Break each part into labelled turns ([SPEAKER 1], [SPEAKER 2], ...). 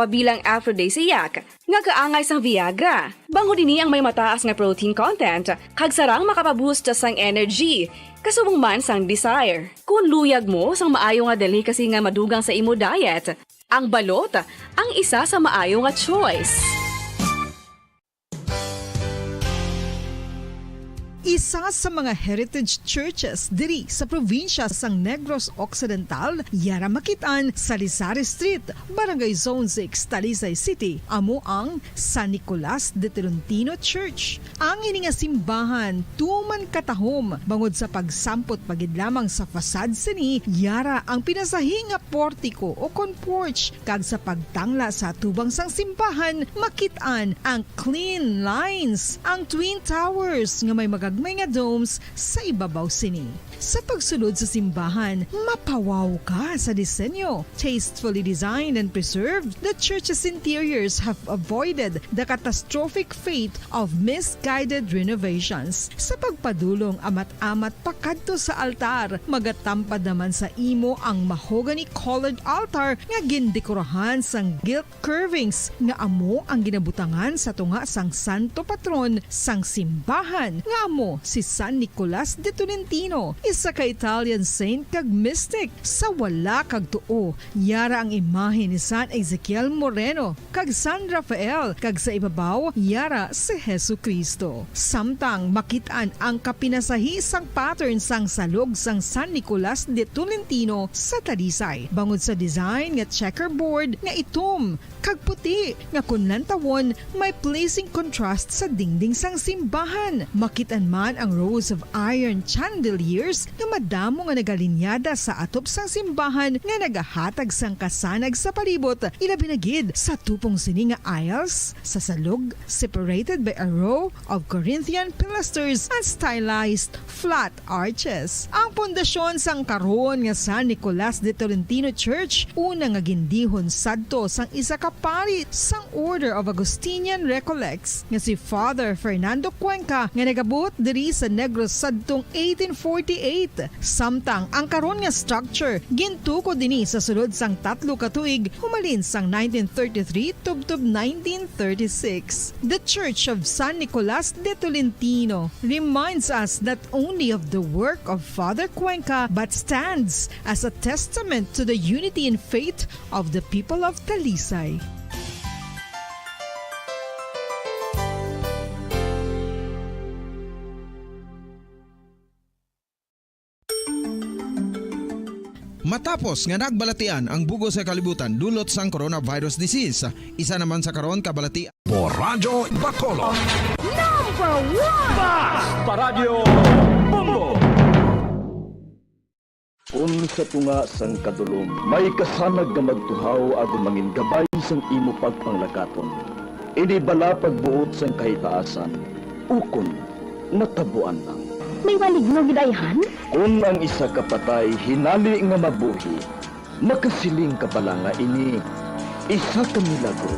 [SPEAKER 1] bilang aphrodisiac, nga kaangay sang Viagra. Bango dini ang may mataas nga protein content, kag sarang makapaboost sang energy, kasubong man sang desire. Kung luyag mo sang maayo nga delicacy nga madugang sa imo diet, ang balot ang isa sa maayo nga choice.
[SPEAKER 2] Isa sa mga heritage churches diri sa probinsya sang Negros Occidental, yara makitaan sa Lisari Street, Barangay Zone 6, Talisay City, amo ang San Nicolas de Tolentino Church. Ang ini nga simbahan tuman katahom bangod sa pagsampot pagid lamang sa fasad sini, yara ang pinasahi nga portiko o porch, kag sa pagtangla sa tubang sang simbahan makitaan ang clean lines, ang twin towers nga may may nga domes sa ibabaw sini. Sa pagsulod sa simbahan, mapawaw ka sa disenyo. Tastefully designed and preserved, the church's interiors have avoided the catastrophic fate of misguided renovations. Sa pagpadulong amat-amat pakadto sa altar, magatampad naman sa imo ang mahogany colored altar nga gindekorahan sang gilt curvings nga amo ang ginabutangan sa tunga sang santo patron sang simbahan nga amo si San Nicolas de Tolentino, isa ka Italian saint kag mystic. Sa wala kag tuo, yara ang imahe ni San Ezekiel Moreno kag San Rafael, kag sa ibabaw yara si Hesu Kristo. Samtang makitaan ang kapinasahi sang pattern sang salog sang San Nicolas de Tolentino sa Talisay, bangod sa design nga checkerboard nga itom kag puti nga kunlantawon may placing contrast sa dingding sang simbahan. Makitaan man ang rows of iron chandeliers nga madamo nga nagalinyada sa atop sang simbahan nga nagahatag sang kasanag sa palibot, ilabi na gid sa tupong sini nga aisles sa salog, separated by a row of Corinthian pilasters and stylized flat arches. Ang pundasyon sang karon nga San Nicolas de Tolentino Church una nga gindihon sadto sang isa ka pari sang Order of Augustinian Recollects nga si Father Fernando Cuenca nga nagabot diri sa Negros sadtong 1848. Samtang ang karon nga structure gintuko dinhi sa sulod sang 3 ka tuig humalin sang 1933 tubtob 1936. The Church of San Nicolas de Tolentino reminds us not only of the work of Father Cuenca but stands as a testament to the unity and faith of the people of Talisay.
[SPEAKER 3] Matapos nga nagbalatian ang bugo sa kalibutan dulot sang coronavirus disease, isa naman sa karon kabalatian.
[SPEAKER 4] Radyo Bacolod.
[SPEAKER 5] Number 1!
[SPEAKER 4] Basta Radyo Bongo.
[SPEAKER 6] Unsa tunga sang kadulom, may kasanag nga magtuhaw ago mangin gabay sang imo pagpanglakaton. Ini bala pagbuot sang kahitaasan, ukon natabuan lang.
[SPEAKER 5] May maligno gidayhan?
[SPEAKER 6] Kung ang isa ka patay hinali nga mabuhi, makasiling ka pala nga ini isa ka milagro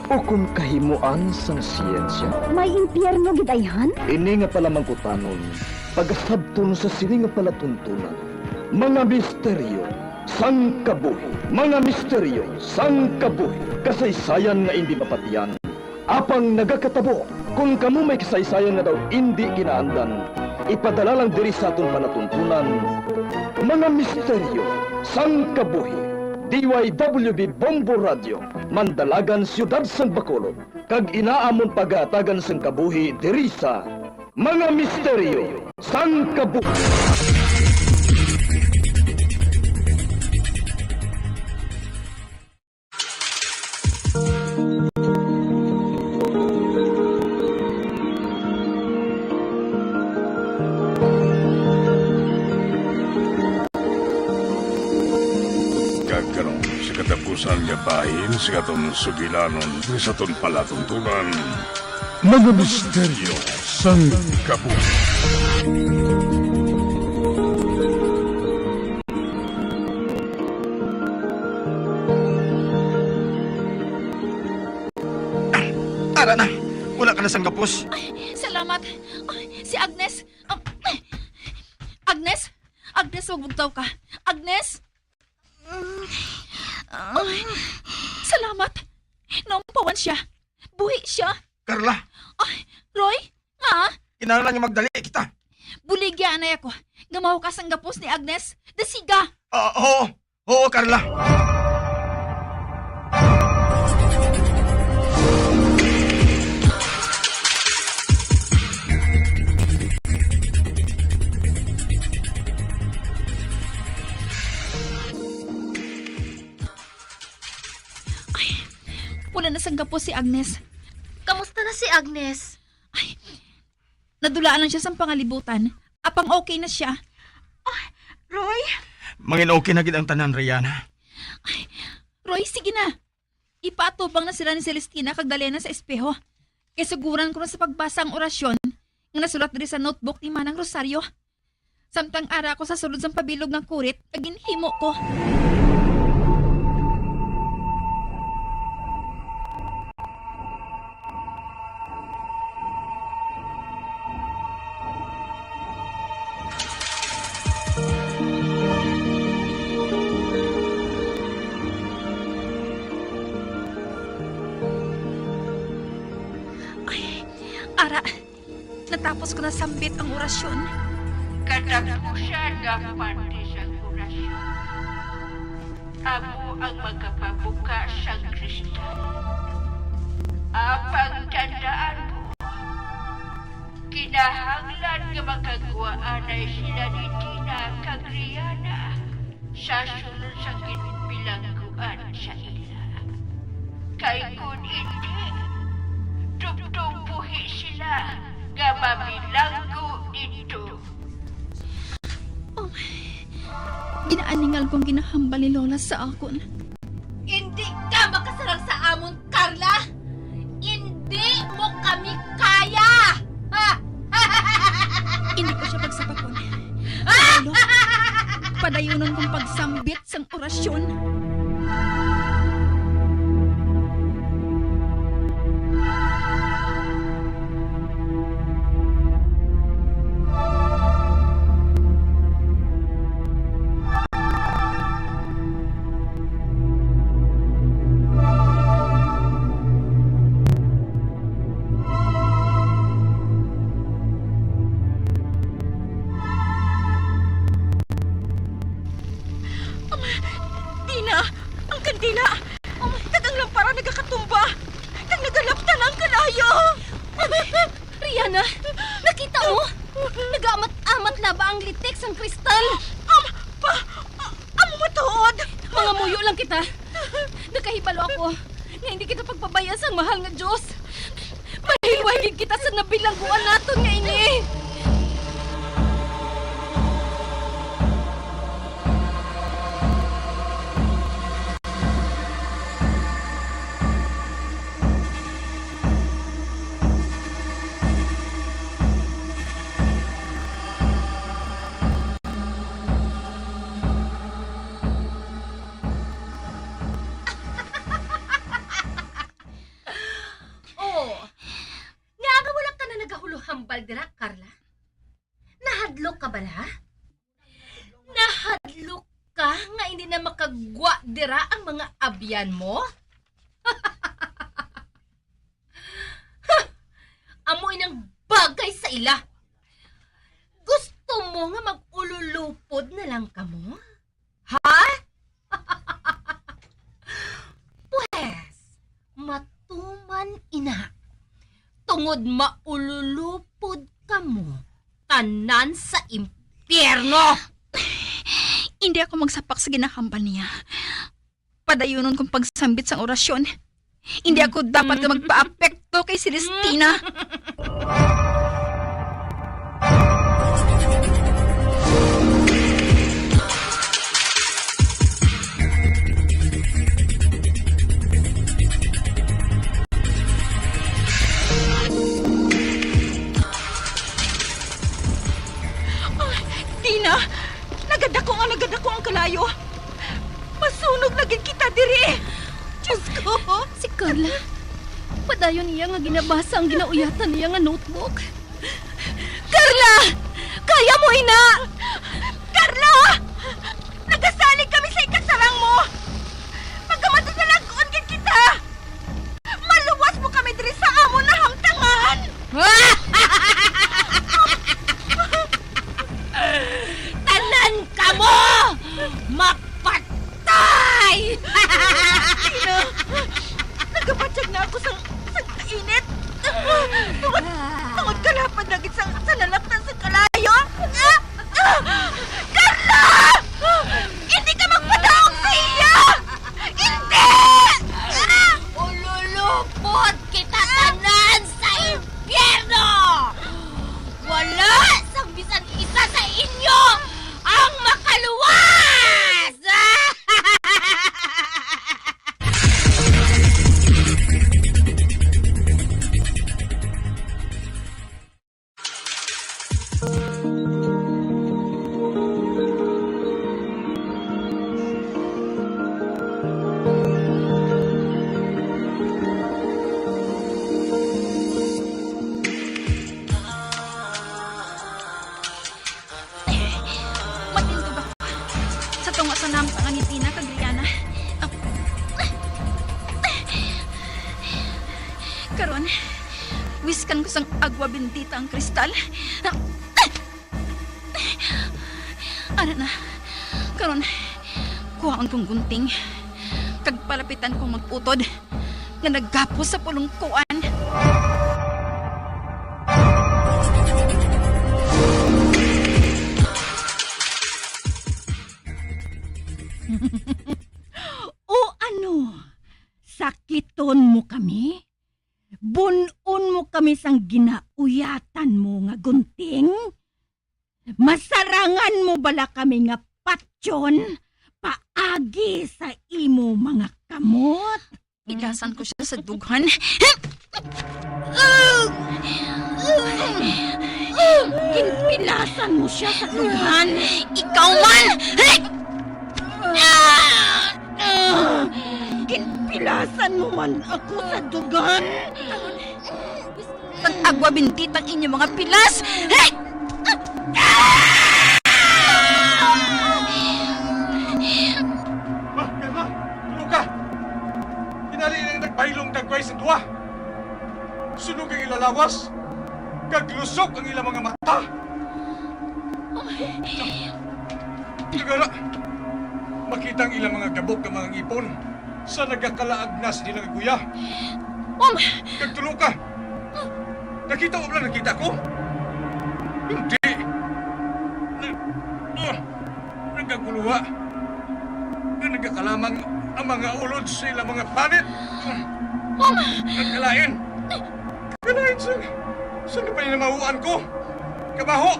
[SPEAKER 6] o kung kahimuan sang siyensya.
[SPEAKER 5] May impyerno gidayhan?
[SPEAKER 6] Ini nga pala mangkutanon, pagasabton sa sini nga palatuntunan. Mga misteryo sang kabuhi, mga misteryo sang kabuhi, kasaysayan nga hindi mapatiyan. Apang nagakatabo, kung kamu may kasaysayan nga daw hindi ginaandan, ipadala lang diri sa aton palatuntunan. Mga misteryo sang kabuhi, DYWB Bombo Radio, Mandalagan, Siyudad sang Bacolod, kag inaamon pagatagan sang kabuhi diri sa Mga Misteryo sang Kabuhi.
[SPEAKER 4] Katapusan nga bahin sa katong sugilanon sa atong palatuntunan. Mga misteryo sang kabuhi.
[SPEAKER 7] Tara na! Wala ka na sang kapos.
[SPEAKER 8] Ay, salamat. Ay, si Agnes. Agnes? Agnes, huwag bugtaw ka. Agnes? Salamat. Naumpawan siya. Buhi siya.
[SPEAKER 7] Carla,
[SPEAKER 8] Ay, Roy? Nga?
[SPEAKER 7] kinahanglan nga magdali kita.
[SPEAKER 8] Buligya na ako. Gamaw ka sang gapos ni Agnes. Dasiga.
[SPEAKER 7] Oo, oo, Carla.
[SPEAKER 8] Wala na sang gapos si Agnes.
[SPEAKER 9] Kamusta na si Agnes?
[SPEAKER 8] Nadulaan lang siya sa pangalibutan. Apang okay na siya.
[SPEAKER 9] Roy?
[SPEAKER 7] Mangin okay na gid ang tanan, Rihanna.
[SPEAKER 8] Roy, sige na. Ipaatubang na sila ni Celestina kag Dalena sa espeho. Kaya siguran ko na sa pagbasa ang orasyon nga nasulat diri sa notebook ni Manang Rosario. Samtang ara ko sa sulod sang pabilog ng kurit kag ginhimo ko. Ara, natapos ko na sambit ang orasyon.
[SPEAKER 10] Katapusan ng parte sa orasyon. Amo ang magkapabuka sa kristal. Apang tandaan mo, kinahanglan nga makagwaan ay sila ni Tina kag Rihanna sa sunod sa bilangguan sa ila. Kay kung hindi, tumtumpuhi sila nga mabilanggo dito.
[SPEAKER 8] Ginaaningal kong ginahambal ni Lola sa akon.
[SPEAKER 9] Hindi ka makasarang sa amon, Carla! Hindi mo kami kaya! Ha?
[SPEAKER 8] Hindi ko siya pagsapakon. Lolo, padayunan kong pagsambit sang orasyon. Dina, ang kandila! Tagang lampara nagakatumba! Kang nagalaptan ang kalayo!
[SPEAKER 9] Rihanna, nakita mo? Nag-amat-amat na ba ang litik sang kristal?
[SPEAKER 8] Amo matuod!
[SPEAKER 9] Mga muyo lang kita. Nakahibalo ako nga hindi kita pagpabayas ang mahal nga Diyos. Mahilwahig kita sa nabilangguan naton nga ini. Dira, Carla? Nahadlok ka bala? Nahadlok ka nga hindi na makagwa dira ang mga abyan mo? Amoy ng bagay sa ila. Gusto mo nga mag-ululupod na lang ka mo? Ha? Pues, matuman ina. Tungod maululupod ka mo, tanan sa impyerno!
[SPEAKER 8] Hindi ako magsapak sa ginahambal niya. Padayunon kong pagsambit sa orasyon. Hindi ako dapat na magpa-apekto kay Celestina. Dina, nagadako ang kalayo. Masunog na gid kita diri. Diyos ko.
[SPEAKER 9] Si Carla, padayon niya nga ginabasa ang ginauyatan niya nga notebook. Carla! Kaya mo, ina!
[SPEAKER 8] Carla! Nagasalig kami sa ikasarang mo! wiskan ko sang agwa bendita ang kristal. Ano na, karon kuhaan kong gunting. Kagpalapitan kong magputod nga naggapos sa pulungkuan.
[SPEAKER 5] O ano? Sakiton mo kami? Bunon mo kami sang ginauyatan mo nga gunting? Masarangan mo bala kami nga patyon paagi sa imo mga kamot?
[SPEAKER 8] Ilasan ko siya sa dughan.
[SPEAKER 5] Kinpilasan mo siya sa dughan?
[SPEAKER 8] Ikaw man!
[SPEAKER 5] Kinpilasan mo man ako sa dugan?
[SPEAKER 8] Ang agwa benditang inyong mga pilas!
[SPEAKER 7] Kalma! Tulog ka! Hinali nang nagbailong dagway sa duwa. Sunog ang ilalawas. Kaglusok ang ilang mga mata. Nagara! Makita ang ilang mga gabok ng mga ngipon sa nagkakalaag na sa nilang guya. Kagtulog ka! Nakita mo ba nakita ko? Hindi! Nagkaguluha. Nagkakalamang ang mga ulod sa ilang mga panit. Nagkalain. Kalain sa napanimahuan ko. Kabaho.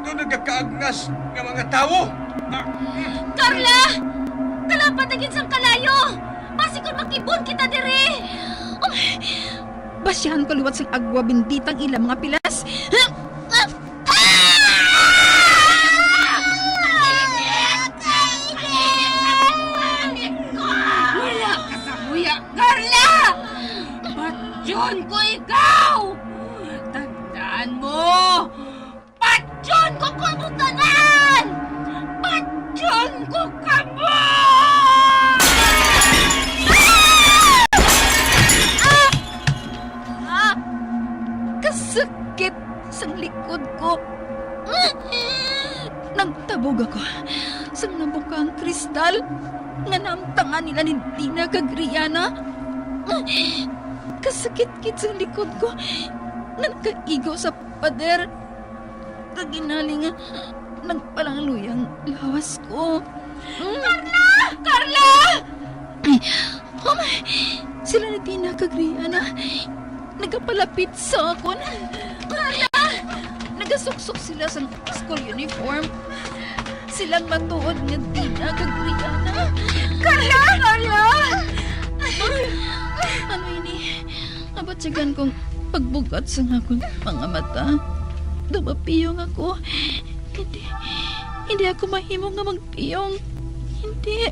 [SPEAKER 7] Doon nagkakaagnas ng mga tao.
[SPEAKER 9] Carla! Kalapatagin sang kalayo! Masikon makibon kita dire!
[SPEAKER 8] Basyahan ko liwat sang agwa benditang ilang mga pilas.
[SPEAKER 9] Wala ka sa muya, Carla! Patyon ko ikaw! Tandaan mo! Patyon ko kumutanan! Patyon ko kamo!
[SPEAKER 8] Kasakit sa likod ko. Nagtabog ako sa nabuka ang kristal nga namtangan nila ni Dina kag Rihanna. Kasakit-kit sa likod ko. Nagkaigaw sa pader. Kaginali nga nagpalangluyang lawas ko.
[SPEAKER 9] Carla! Carla!
[SPEAKER 8] Oh my! Sila ni Dina kag Rihanna nagapalapit sa akon. Nagasuksok sila sa school uniform. Silang matuod nga Dina kag Rihanna.
[SPEAKER 9] Carla! Carla!
[SPEAKER 8] Ano ini? Nabatsyagan kong pagbugat sa akong mga mata. Dumapiyong ako. Hindi ako mahimong nga magpiyong. Hindi.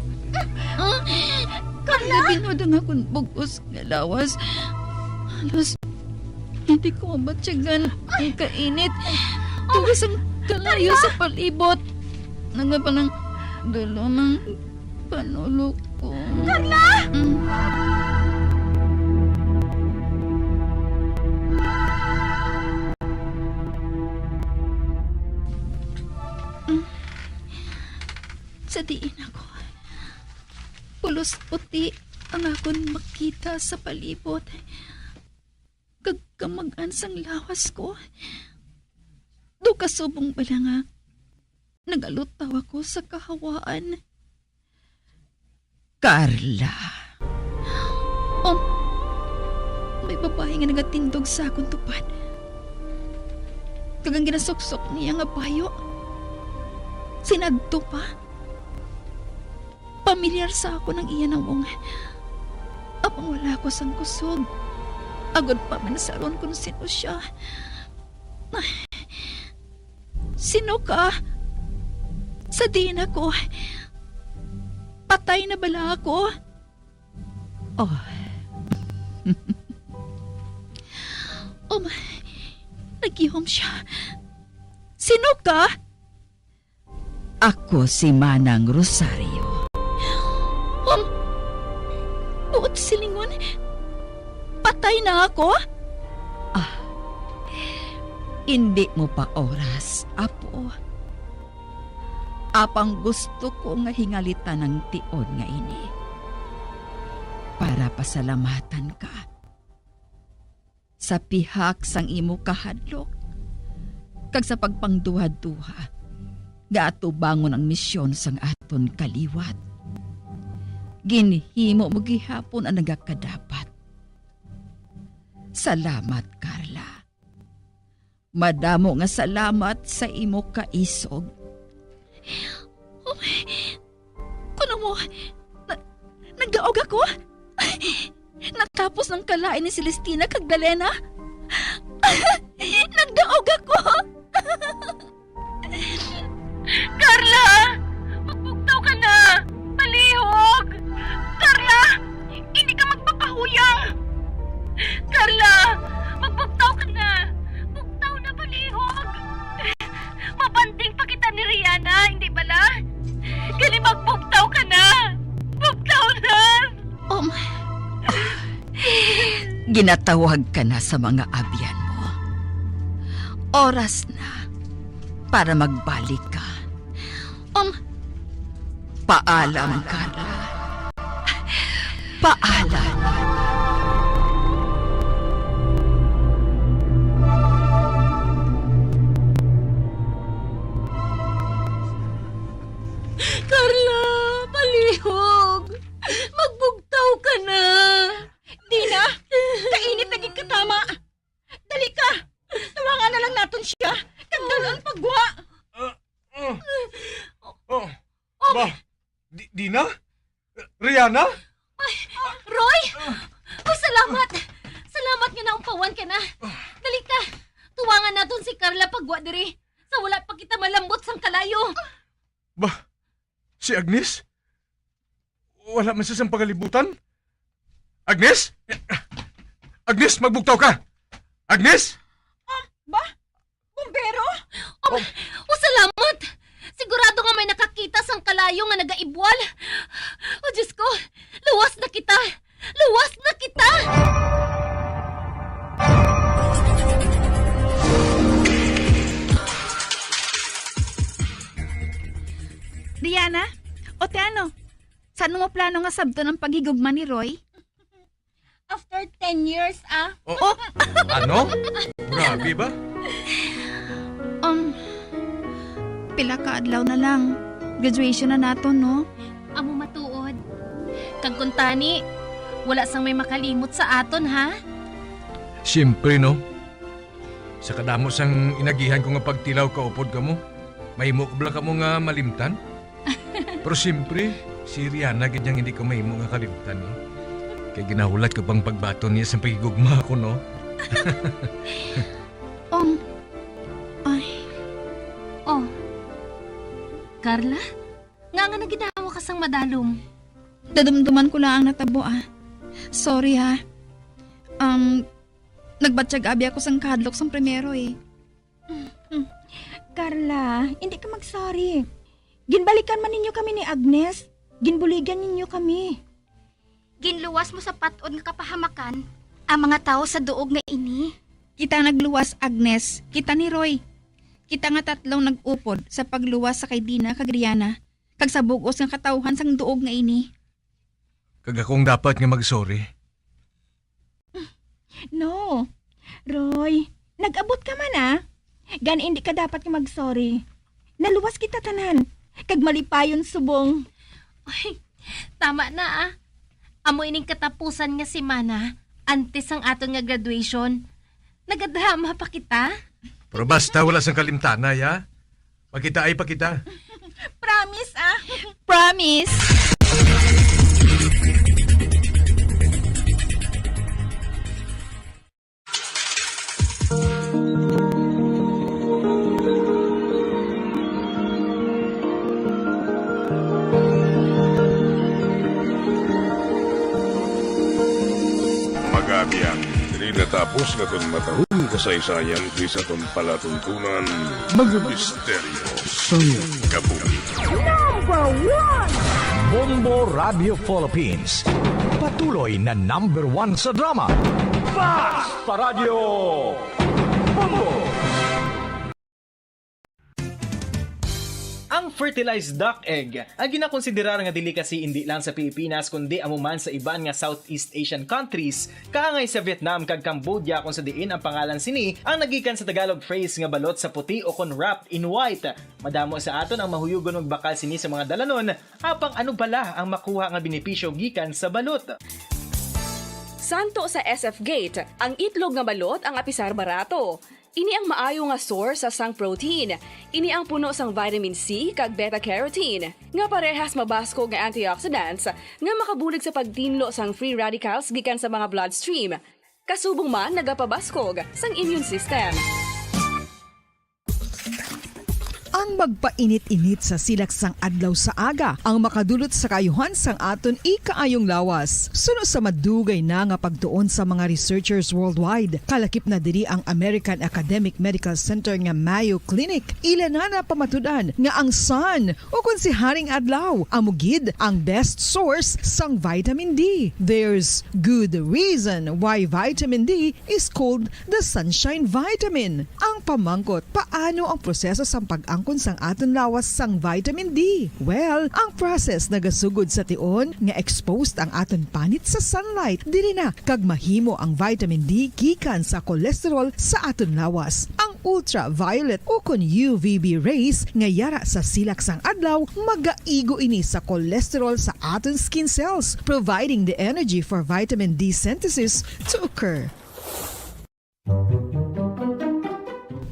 [SPEAKER 8] Carla! Nabinod ang akong bugos nga lawas. Halos hindi ko mabatsyagan ang kainit. Tugas ang kalayo sa palibot. Nagpa ng dulo ng panulo ko.
[SPEAKER 9] Carla!
[SPEAKER 8] Sa diin ako. Pulos puti ang akong makita sa palibot. Kagkamagan sang lawas ko. Do kasubong pala nga. Nagalutaw ako sa kahawaan.
[SPEAKER 5] Carla.
[SPEAKER 8] Oh, may babae nga nagatindog sa akong tupad. Kagang ginasuksok niya nga bayo. Sinadto pa. Pamilyar sa ako ng iyan ang wong. Apang wala ko sang kusog. Agod pa man sa ron kung sino siya. Sino ka? Sa din ako. Patay na bala ako?
[SPEAKER 5] Oh.
[SPEAKER 8] Nagihom siya. Sino ka?
[SPEAKER 5] Ako si Manang Rosario.
[SPEAKER 8] Buot silingon. patay na ako?
[SPEAKER 5] Hindi mo pa oras, Apo. Apang gusto ko nga hingalitan ng tion nga ini. Para pasalamatan ka. Sa pihak sang imo kahadlok. Kag sa pagpangduha-duha. Gaato bangon ang misyon sang aton kaliwat. Ginhimo mo gihapon ang nagakadapat. Salamat, Carla. Madamo nga salamat sa imo kaisog.
[SPEAKER 8] Kuno mo, nagdaog ako? Natapos ng kalain ni Celestina kag Dalena? Nagdaog ako!
[SPEAKER 9] Carla! Magbugtaw ka na! Palihog! Carla! Hindi ka magpapahuyang! Carla! Magbugtaw ka na! Bugtaw na, palihog! Mabanding pa kita ni Rihanna, hindi bala? Gali magbugtaw ka na! Bugtaw na!
[SPEAKER 5] Ginatawag ka na sa mga abyan mo. Oras na para magbalik ka. Paalam, Carla. Paalam.
[SPEAKER 9] Carla! Palihog! Magbugtaw ka na!
[SPEAKER 5] Dina, kainit naging katama. Dali ka. Tawangan na lang naton siya. Kagdalan pagwa.
[SPEAKER 7] Ba? Dina? Rihanna?
[SPEAKER 9] Roy! Oh, salamat! Salamat nga naumpawan ka na. Dali ka. Tuwangan naton si Carla pagwa diri. Sa wala pa kita malambot sang kalayo.
[SPEAKER 7] Ba? Si Agnes? Wala man siya sa pagalibutan? Agnes? Agnes, magbugtaw ka! Agnes?
[SPEAKER 5] Bumbero?
[SPEAKER 9] Oh, salamat! Sigurado nga may nakakita sang kalayo nga nagaibwal. Oh, Diyos ko! Luwas na kita! Luwas na kita!
[SPEAKER 8] Diana, o Tiano, saan mo plano nga sabto ng paghigugma ni Roy?
[SPEAKER 9] After 10 years,
[SPEAKER 7] Ano? Grabe ba?
[SPEAKER 8] Pila ka adlaw na lang. Graduation na nato, no?
[SPEAKER 9] Amo matuod. Kag kuntani, wala sang may makalimot sa aton, ha?
[SPEAKER 7] Siyempre, no? Sa kadamo sang inagihan ko nga pagtilaw ka upod ka mo, mahimo ko bala ka mo nga malimtan. Pero siyempre, si Rihanna ganyang hindi ko mahimo nga kalimtan eh. Kaya ginahulat ko pang pagbaton niya sa pagigugma ko, no?
[SPEAKER 9] Oh. Carla? Nga naginawa ka sang madalom.
[SPEAKER 8] Dadumduman ko lang ang natabo, Sorry, nagbatsyag abi ako sang kadlok sang primero, eh.
[SPEAKER 5] Carla, hindi ka mag-sorry. Ginbalikan man ninyo kami ni Agnes. Ginbuligan ninyo kami.
[SPEAKER 9] Ginluwas mo sa patod nga kapahamakan ang mga tao sa duog nga ini.
[SPEAKER 8] Kita nagluwas, Agnes. Kita ni Roy. Kita nga tatlong nag-upod sa pagluwas sa kay Dina kag Rihanna. Kag sa bugos nga katawhan sang duog nga ini.
[SPEAKER 7] Kag akong dapat nga mag-sorry.
[SPEAKER 5] No. Roy, nag-abot ka man, Gan hindi ka dapat nga mag-sorry. Naluwas kita tanan. Kag malipayon subong.
[SPEAKER 9] Ay, tama na, Amo ining katapusan nga semana, antes ang aton nga graduation. Nagadrama pa kita?
[SPEAKER 7] Pero basta wala sang kalimtana, ya? Pakita ay pakita.
[SPEAKER 5] Promise,
[SPEAKER 8] Promise!
[SPEAKER 4] Magabiang, diri natapos na itong matahong kasaysayan di sa itong palatuntunan, mga misteryo sa gabuhi.
[SPEAKER 2] Number 1!
[SPEAKER 11] Bombo Radio Philippines. Patuloy na #1 sa drama. Basta Radio Bombo!
[SPEAKER 12] Ang fertilized duck egg ang ginakonsiderar nga delicacy hindi lang sa Pilipinas kundi amuman sa iban nga Southeast Asian countries kaangay sa Vietnam kag Cambodia kung sa diin ang pangalan sini ang nagikan sa Tagalog phrase nga balot sa puti o kon wrapped in white. Madamo sa aton ang mahuyugon og bakal sini sa mga dalanon apang ano bala ang makuha nga benepisyo gikan sa balot.
[SPEAKER 1] Santo sa SF Gate, ang itlog nga balot ang apisar barato. Ini ang maayo nga source sa sang protein. Ini ang puno sang vitamin C kag beta-carotene. Nga parehas mabasko nga antioxidants nga makabulig sa pagtinlo sang free radicals gikan sa mga bloodstream. Kasubong man nagapabaskog sang immune system.
[SPEAKER 2] Ang magpainit-init sa silaksang adlaw sa aga ang makadulot sa kaayuhan sang aton ikaayong lawas. Suno sa madugay na nga pagtuon sa mga researchers worldwide, kalakip na diri ang American Academic Medical Center nga Mayo Clinic. Ilan na pamatudan nga ang sun o kung si Haring Adlaw amugid ang best source sang vitamin D. There's good reason why vitamin D is called the sunshine vitamin. Ang pamangkot, paano ang proseso sang pag-angkon sang aton lawas sang vitamin D? Well, ang process nagasugod sa tion nga exposed ang aton panit sa sunlight diri na kag mahimo ang vitamin D gikan sa cholesterol sa aton lawas. Ang ultraviolet o kon UVB rays nga yara sa silak sang adlaw magaigo ini sa cholesterol sa aton skin cells, providing the energy for vitamin D synthesis to occur.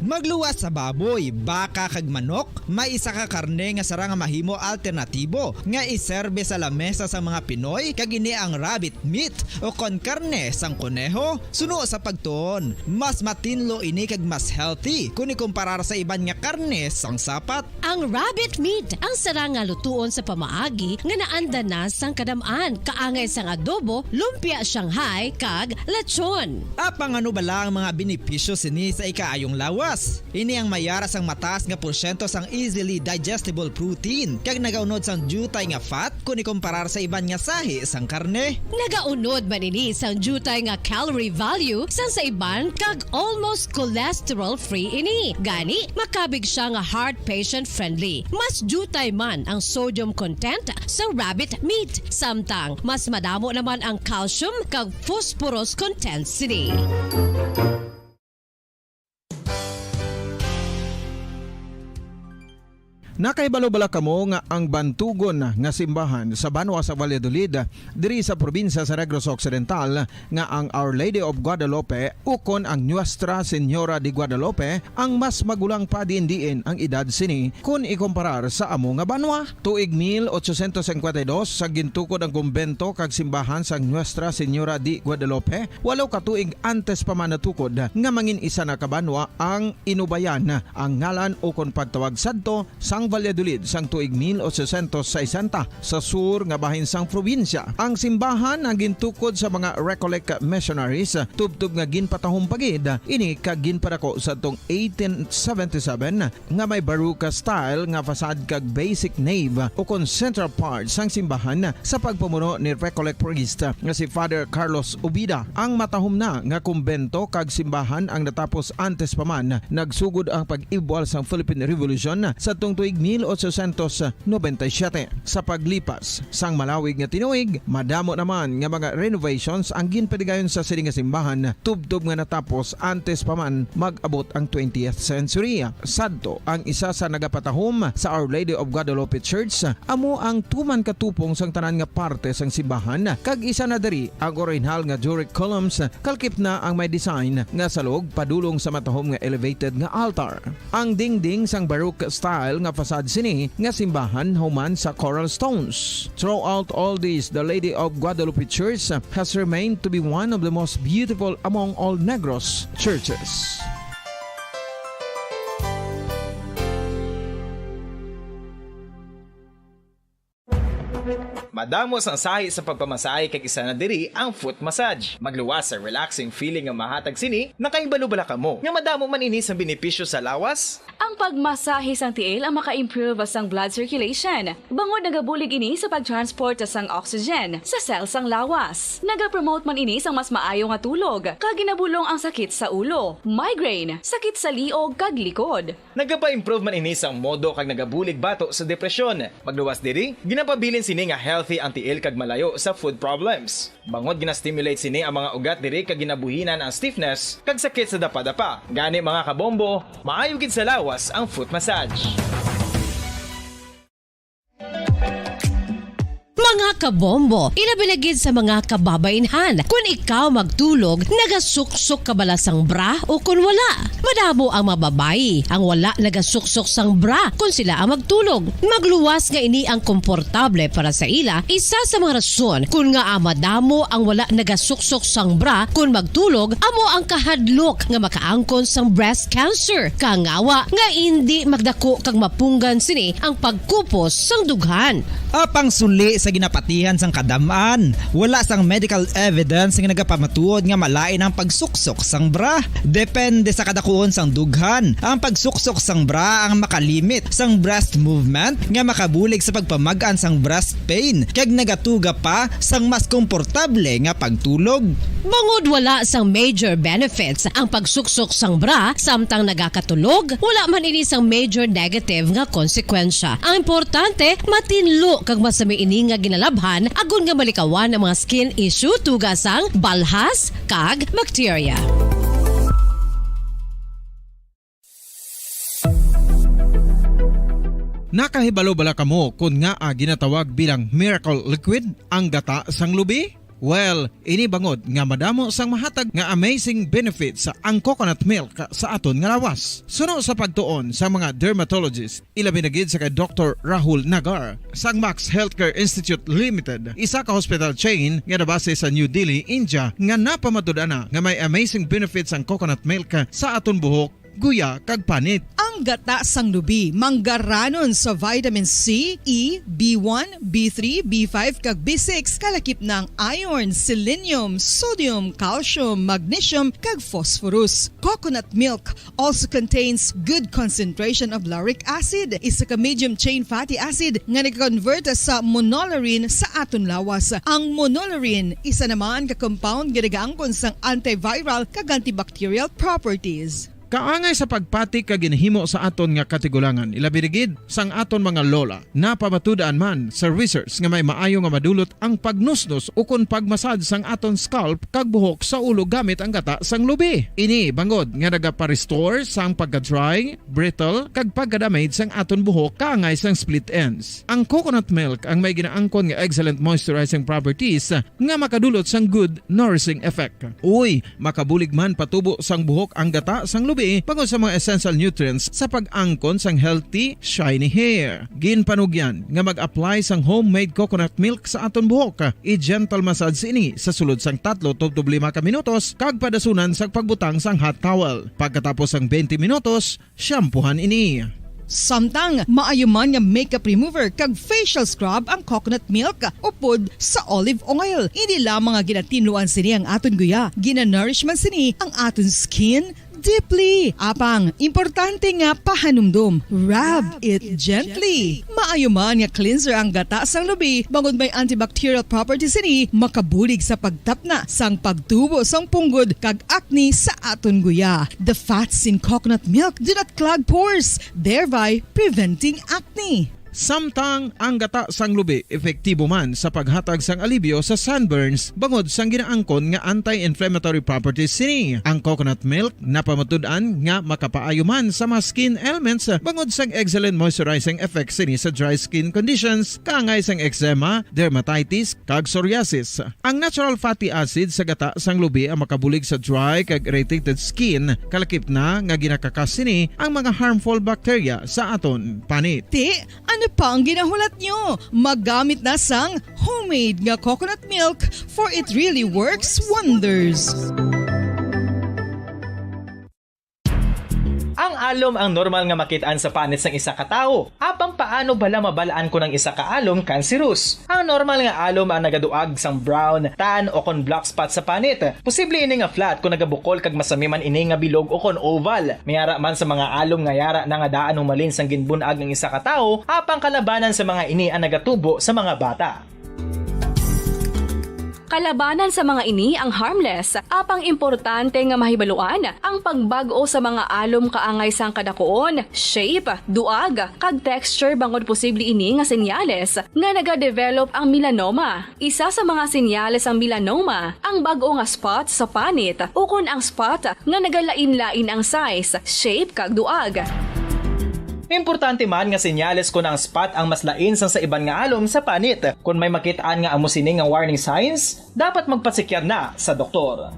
[SPEAKER 3] Magluwas sa baboy, baka kag manok, may isa ka karne nga sara nga mahimo alternatibo nga iserbe sa lamesa sa mga Pinoy kag ini ang rabbit meat o kon karne sang kuneho. Suno sa pagtuon, mas matinlo ini kag mas healthy kung ikumparar sa iban nga karne sang sapat.
[SPEAKER 13] Ang rabbit meat ang sara nga lutuon sa pamaagi nga naanda na sang kadamaan, kaangay sang adobo, lumpia Shanghai kag lechon.
[SPEAKER 3] Apang ano bala ang mga benepisyo sini sa ikaayong lawas? Ini ang mayara sang mataas nga porsyento sang easily digestible protein kag nagaunod sang jutay nga fat kung ikumparar sa iban nga sahi sang karne.
[SPEAKER 13] Nagaunod man ini sang jutay nga calorie value sang sa iban kag almost cholesterol free ini. Gani makabig siya nga heart patient friendly. Mas jutay man ang sodium content sa rabbit meat, samtang mas madamo naman ang calcium kag phosphorus content sini.
[SPEAKER 3] Nakaibalo-bala kamo nga ang bantugon nga simbahan sa Banwa sa Valladolid diri sa probinsya sa Negros Occidental nga ang Our Lady of Guadalupe ukon ang Nuestra Señora de Guadalupe ang mas magulang pa diin ang edad sini kung ikumparar sa amo nga banwa. Tuig 1852 sa gintukod ang kumbento kag simbahan sa Nuestra Señora de Guadalupe, walo ka tuig antes pa man natukod nga mangin isa na kabanwa ang inubayan ang ngalan ukon pagtawag sadto sang Valladolid sang tuig 1860 sa sur nga bahin sang probinsya. Ang simbahan ang gintukod sa mga Recollect missionaries tubtub nga ginpatahong pagid ini kag ginpadako sa tong 1877 nga may baroque style nga fasad kag basic nave o kon central part sang simbahan sa pagpamuno ni Recollect priest nga si Father Carlos Ubida. Ang matahom na nga kumbento kag simbahan ang natapos antes pa man nagsugod ang pag-ibwal sang Philippine Revolution sa tong tuig 1897. Sa paglipas sang malawig nga tinuig, madamo naman nga mga renovations ang ginpadigayon sa sining nga simbahan tubtob nga natapos antes pa man mag-abot ang 20th century. Sadto ang isa sa nagapatahom sa Our Lady of Guadalupe Church amo ang tuman katupong sang tanan nga parte sang simbahan kag isa na diri ang original nga Doric columns kalkip na ang may design nga salog padulong sa matahom nga elevated nga altar. Ang dingding sang baroque style nga fasad sini nga simbahan human sa coral stones. Throughout all this, the Lady of Guadalupe Church has remained to be one of the most beautiful among all Negros churches.
[SPEAKER 12] Madamos ang sahi sa pagpamasahe kag isa na diri ang foot massage. Magluwas sa relaxing feeling nga mahatag sini, nakaibalo bala kamo. Nga madamo man ini sa benepisyo sa lawas.
[SPEAKER 8] Ang
[SPEAKER 1] Ang pagmasahe sang tiil ang maka-improve sang blood circulation. Bangod nagabulig ini sa pagtransport sang oxygen sa cells sang lawas. Nagapromote man ini sang mas maayo nga tulog, kag ginabulong ang sakit sa ulo, migraine, sakit sa liog kag likod.
[SPEAKER 12] Nagapa-improve man ini sang modo kag nagabulig bato sa depresyon. Magluwas diri, ginapabilin sini nga healthy ang tiil kag malayo sa food problems. Bangod ginastimulate sini ang mga ugat diri kag ginabuhinan ang stiffness kag sakit sa dapa-dapa. Gani mga kabombo, maayo gid sa lawas ang foot massage.
[SPEAKER 13] Mga kabombo, ilabilagid sa mga kababainhan. Kung ikaw magtulog, nagasuksok ka bala sang bra o kung wala. Madamo ang mababayi ang wala nagasuksok sang bra kung sila ang magtulog. Magluwas nga ini ang komportable para sa ila. Isa sa mga rason kung nga madamo ang wala nagasuksok sang bra kung magtulog, amo ang kahadlok nga makaangkon sang breast cancer. Kangawa nga hindi magdako kag mapunggan sini ang pagkupos sang dughan.
[SPEAKER 14] Apang suli sa ginapatihan sang kadamaan, wala sang medical evidence nga nagapamatuod nga malain ang pagsuksok sang bra. Depende sa kadakuon sang dughan. Ang pagsuksok sang bra ang makalimit sang breast movement nga makabulig sa pagpamagaan sang breast pain kag nagatuga pa sang mas komportable nga pagtulog.
[SPEAKER 13] Bangod wala sang major benefits ang pagsuksok sang bra samtang nagakatulog, wala man ini sang major negative nga konsekwensya. Ang importante, matinlo kag masami ini nga ginalabhan agon nga malikawan ang mga skin issue tugasang balhas kag bacteria.
[SPEAKER 3] Nakahibalo bala kamo kung nga ginatawag bilang miracle liquid ang gata sang lubi? Well, ini bangod nga madamo sang mahatag nga amazing benefits sa ang coconut milk sa aton nga lawas. Suno sa pagtuon sa mga dermatologist, ilabi na gid sa kay Dr. Rahul Nagar sang Max Healthcare Institute Limited, isa ka hospital chain nga nabase sa New Delhi, India, nga napamatud-ana nga may amazing benefits ang coconut milk sa aton buhok, guya kag panit.
[SPEAKER 2] Ang gata sang lubi manggaranon sa vitamin C, E, B1, B3, B5 kag B6 kalakip ng iron, selenium, sodium, calcium, magnesium kag phosphorus. Coconut milk also contains good concentration of lauric acid, isa ka medium chain fatty acid nga nag-convert sa monolarin sa aton lawas. Ang monolarin isa naman ka compound nga nagaangkon sang antiviral kag antibacterial properties.
[SPEAKER 3] Kaangay sa pagpati ka ginhimo sa aton nga katigulangan, ilabirigid sang aton mga lola na pamatudaan man sa research nga may maayo nga madulot ang pagnusnos o kun pagmasad sang aton scalp kag buhok sa ulo gamit ang gata sang lubi. Ini bangod nga nagapa-restore sang pagka-dry, brittle kag pagka-damage sang aton buhok kaangay sang split ends. Ang coconut milk ang may ginaangkon nga excellent moisturizing properties nga makadulot sang good nourishing effect. Uy, makabulig man patubo sang buhok ang gata sang lubi pangod sa mga essential nutrients sa pag-angkon sang healthy, shiny hair. Ginpanugyan nga mag-apply sang homemade coconut milk sa aton buhok. I-gentle massage ini sa sulod sang 3 to 5 ka minutos kag padasunan sa pagbutang sang hot towel. Pagkatapos sang 20 minutos, shampoohan ini.
[SPEAKER 2] Samtang maayuman nga makeup remover kag facial scrub ang coconut milk upod sa olive oil. Hindi lamang nga ginatinluan sini ang aton guya, ginanourishman sini ang aton skin deeply. Apang, importante nga pahanumdum. Rub it gently. Maayuman nga cleanser ang gata sang lubi, bangod may antibacterial properties ini, makabulig sa pagtapna sang pagtubo sang punggod kag acne sa aton guya. The fats in coconut milk do not clog pores, thereby preventing acne.
[SPEAKER 3] Samtang ang gata sang lubi epektibo man sa paghatag sang alibyo sa sunburns bangod sang ginaangkon nga anti-inflammatory properties sini. Ang coconut milk napamatud-an nga makapaayo man sa mga skin ailments bangod sang excellent moisturizing effects sini sa dry skin conditions kaangay sang eczema, dermatitis kag psoriasis. Ang natural fatty acid sa gata sang lubi ang makabulig sa dry kag irritated skin, kalakip na nga ginakakas sini ang mga harmful bacteria sa aton panit.
[SPEAKER 2] Ano pa ang ginahulat nyo? Maggamit na sang homemade nga coconut milk for it really works wonders.
[SPEAKER 12] Ang alom ang normal nga makitaan sa panit sang isa ka tawo. Apang paano bala mabalaan ko ng isa ka alom cancerous? Ang normal nga alom ang nagaduag sang brown, tan o kon black spot sa panit. Posible ini nga flat kung nagabukol kag masami man ini nga bilog o kon oval. Mayara man sa mga alom nga yara na nga daan humalin sang ginbunag ng isa ka tawo, apang kalabanan sa mga ini ang nagatubo sa mga bata.
[SPEAKER 1] Kalabanan sa mga ini ang harmless, apang importante nga mahibaluan ang pagbago sa mga alom kaangay sang kadakuon, shape, duag, kag texture bangod posible ini nga senyales nga nagadevelop ang melanoma. Isa sa mga senyales ang melanoma, ang bag-o nga spot sa panit o kun ang spot nga nagalain-lain ang size, shape kag duag.
[SPEAKER 12] Importante man nga senyales kung ang spot ang mas lain sang sa iban nga alom sa panit. Kung may makitaan nga amo sini nga warning signs, dapat magpasikyar na sa doktor.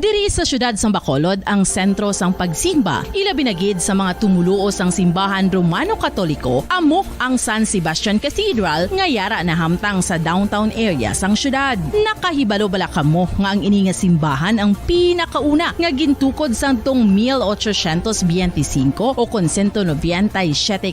[SPEAKER 15] Diri sa syudad sang Bacolod ang sentro sang pagsimba, ilabi na gid sa mga tumuluo sang simbahan Romano-Katoliko, amo ang San Sebastian Cathedral nga yara na hamtang sa downtown area sang syudad. Nakahibalo bala kamo nga ang ini nga simbahan ang pinakauna nga gintukod sang tong 1825 o kon 197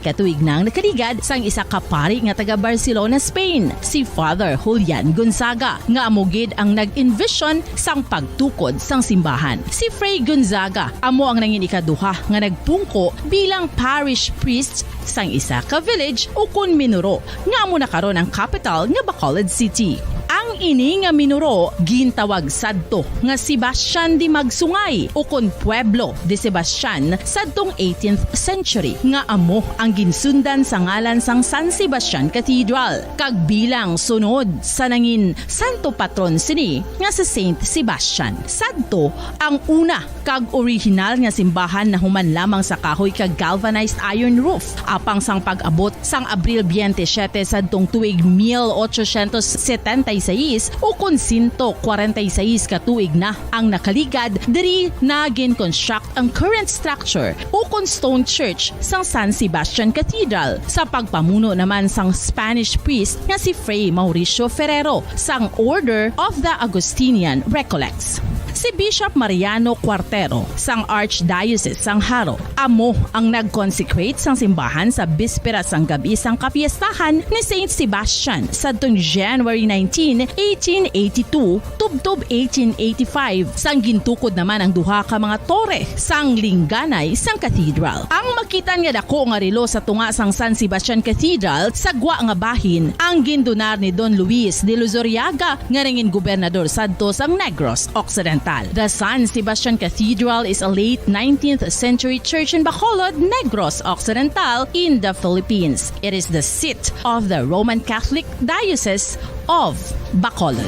[SPEAKER 15] katuig nang nakaligad sang isa ka pari nga taga Barcelona, Spain, si Father Julian Gonzaga, nga amo gid ang nag-envision sang pagtukod sang simbahan. Si Fray Gonzaga amo ang nangin ikaduha nga nagpungko bilang parish priest sang isa ka village o kun minuro nga amo na karon ang capital nga Bacolod City. Ang ini nga minuro gintawag sadto nga Sebastian de Magsungay o kon Pueblo de Sebastian sadtong 18th century nga amo ang ginsundan sa ngalan sang San Sebastian Cathedral kag bilang sunod sa nangin santo patron sini nga si Saint Sebastian. Sadto ang una kag original nga simbahan na human lamang sa kahoy kag galvanized iron roof apang sang pag-abot sang Abril 27 sadtong tuig 1876 o kun 146 katuig na ang nakaligad diri na gin-construct ang current structure o kun stone church sang San Sebastian Cathedral sa pagpamuno naman sang Spanish priest nga si Fray Mauricio Ferrero sang Order of the Augustinian Recollects. Si Bishop Mariano Cuartero sang Archdiocese sang Haro amo ang nag-consecrate sang simbahan sa bispera sang gabi sang kapiestahan ni Saint Sebastian sadtong January 19, 1882 tubtob 1885 sang gintukod naman ang duha ka mga tore sang lingganay sang cathedral. Ang makitan nga dako nga relo sa tunga sang San Sebastian Cathedral sa gwa nga bahin ang gindonar ni Don Luis de Luzuriaga nga ringin gobernador sadto sang Negros Occidental. The San Sebastian Cathedral is a late 19th century church in Bacolod, Negros Occidental in the Philippines. It is the seat of the Roman Catholic Diocese of Bacolod.